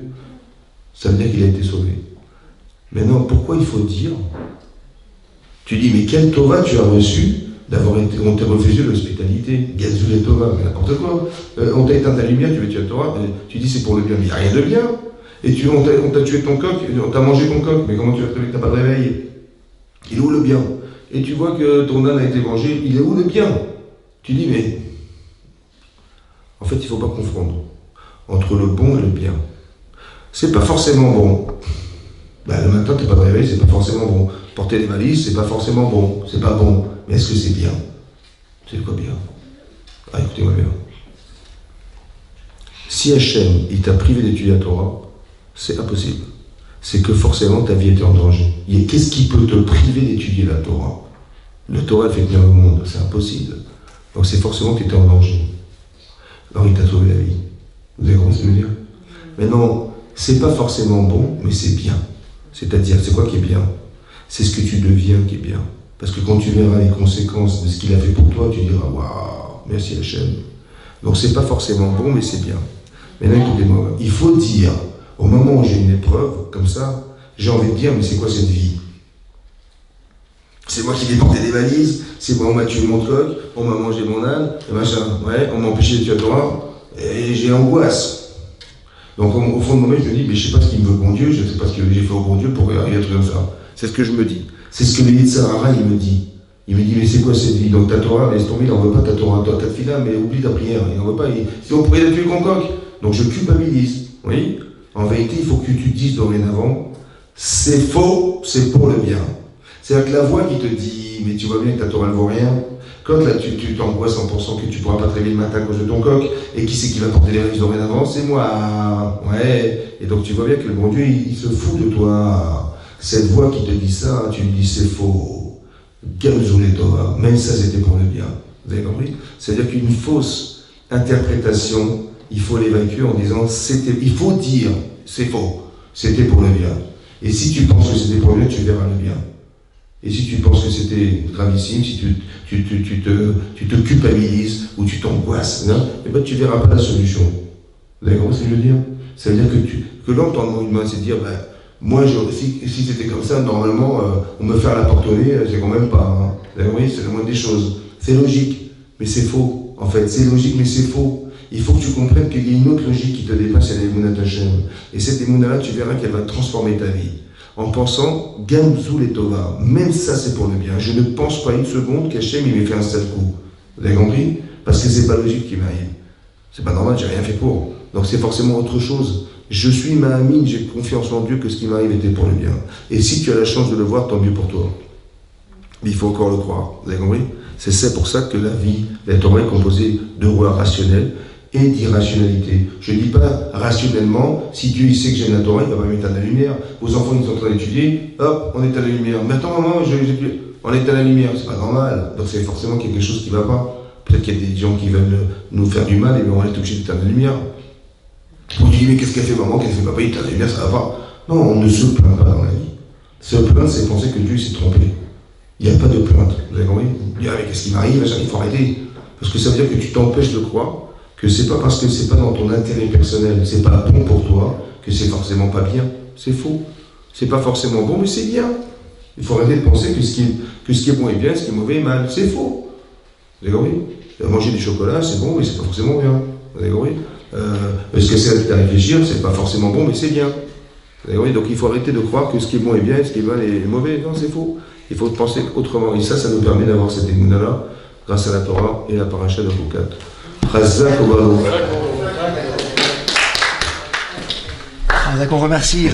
Ça veut dire qu'il a été sauvé. Maintenant, pourquoi il faut dire? Tu dis, mais quel Tova tu as reçu d'avoir été, on t'a refusé l'hospitalité, Gazul et Tova, mais n'importe quoi. On t'a éteint ta lumière, tu veux tuer la Torah, tu dis c'est pour le bien, mais il n'y a rien de bien. Et on t'a tué ton coq, on t'a mangé ton coq, mais comment tu vas te réveiller, t'as pas de réveil? Il est où le bien? Et tu vois que ton âne a été mangé, il est où le bien? Tu dis, mais en fait, il ne faut pas confondre entre le bon et le bien. C'est pas forcément bon. Le matin, tu n'as pas de réveil, c'est pas forcément bon. Porter des valises, c'est pas forcément bon. C'est pas bon. Mais est-ce que c'est bien? C'est quoi bien? Écoutez-moi bien. Si Hachem, il t'a privé d'étudier la Torah, c'est impossible. C'est que forcément ta vie était en danger. Qu'est-ce qui peut te priver d'étudier la Torah? Le Torah fait tenir le monde, c'est impossible. Donc c'est forcément que tu étais en danger. Alors il t'a sauvé la vie. Vous avez compris ce que je veux dire? Maintenant, c'est pas forcément bon, mais c'est bien. C'est-à-dire, c'est quoi qui est bien? C'est ce que tu deviens qui est bien. Parce que quand tu verras les conséquences de ce qu'il a fait pour toi, tu diras « Waouh, merci Hachem ». Donc c'est pas forcément bon, mais c'est bien. Maintenant, écoutez-moi, il faut dire, au moment où j'ai une épreuve, comme ça, j'ai envie de dire « Mais c'est quoi cette vie ?» C'est moi qui vais porter des valises, c'est moi, on m'a tué mon coq, on m'a mangé mon âne, et machin, ouais, on m'a empêché de tuer la Torah, et j'ai angoisse. Donc au fond de moi, je me dis, mais je ne sais pas ce qu'il me veut, bon Dieu, je ne sais pas ce que j'ai fait au bon Dieu pour arriver à un truc comme ça. C'est ce que je me dis. C'est ce que le Yitzhar Hara, il me dit. Il me dit, mais c'est quoi cette vie? Donc ta Torah, laisse tomber, il n'en veut pas ta Torah, ta fila, mais oublie ta prière, il n'en veut pas. Si on pourrait la tuer Concoque. Donc je culpabilise. Oui. En vérité, il faut que tu te dises dorénavant, c'est faux, c'est pour le bien. C'est-à-dire que la voix qui te dit, mais tu vois bien que ta Torah ne vaut rien, quand là tu t'angoisses 100% que tu ne pourras pas te réveiller le matin à cause de ton coq, et qui c'est qui va porter les risques dorénavant? C'est moi. Ouais. Et donc tu vois bien que le bon Dieu, il se fout de toi. Cette voix qui te dit ça, tu lui dis c'est faux. Gamzoulé Tova, même ça c'était pour le bien. Vous avez compris? C'est-à-dire qu'une fausse interprétation, il faut l'évacuer en disant il faut dire c'est faux, c'était pour le bien. Et si tu penses que c'était pour le bien, tu verras le bien. Et si tu penses que c'était gravissime, si tu te culpabilises ou tu t'angoisses, eh ben, tu ne verras pas la solution. Vous avez compris ce que je veux dire? Ça veut dire que l'entendement humain, c'est de dire, ben, moi, si c'était comme ça, normalement, on me fait à la porte au nez, c'est quand même pas. Hein. Vous avez compris? C'est la moindre des choses. C'est logique, mais c'est faux. En fait, c'est logique, mais c'est faux. Il faut que tu comprennes qu'il y a une autre logique qui te dépasse, c'est l'Emunat Hashem. Et cette Emunat-là, tu verras qu'elle va transformer ta vie. En pensant, Gamzoul et Tova, même ça c'est pour le bien. Je ne pense pas une seconde qu'Hachem il m'ait fait un sale coup. Vous avez compris? Parce que c'est pas logique qui m'arrive. C'est pas normal, j'ai rien fait pour. Donc c'est forcément autre chose. Je suis Mahamine, j'ai confiance en Dieu que ce qui m'arrive était pour le bien. Et si tu as la chance de le voir, tant mieux pour toi. Mais il faut encore le croire. Vous avez compris? C'est pour ça que la vie, la Torah est composée de rois rationnels et d'irrationalité. Je ne dis pas rationnellement, si Dieu il sait que j'aime la Torah, il va pas mettre à la lumière. Vos enfants ils sont en train d'étudier, hop, on est à la lumière. Mais attends maman, on est à la lumière, c'est pas normal. Donc c'est forcément quelque chose qui ne va pas. Peut-être qu'il y a des gens qui veulent nous faire du mal et bien on est obligé d'être à la lumière. On dit mais qu'est-ce qu'elle fait maman, qu'est-ce qu'elle fait papa, il est à la lumière, ça va pas. Non, on ne se plaint pas dans la vie. Se plaindre, c'est penser que Dieu s'est trompé. Il n'y a pas de plainte. Vous avez compris? Dire mais qu'est-ce qui m'arrive, il faut arrêter. Parce que ça veut dire que tu t'empêches de croire que c'est pas parce que c'est pas dans ton intérêt personnel, c'est pas bon pour toi, que c'est forcément pas bien. C'est faux. C'est pas forcément bon, mais c'est bien. Il faut arrêter de penser que ce qui est bon est bien, ce qui est mauvais est mal. C'est faux. Vous avez compris? Manger du chocolat, c'est bon, mais c'est pas forcément bien. Vous avez compris? Ce que c'est à réfléchir, c'est pas forcément bon, mais c'est bien. Vous avez compris? Donc il faut arrêter de croire que ce qui est bon est bien, et ce qui est mal est mauvais. Non, c'est faux. Il faut penser autrement. Et ça nous permet d'avoir cette émouna-là, grâce à la Torah et la paracha de Boukat. Razak, on remercie.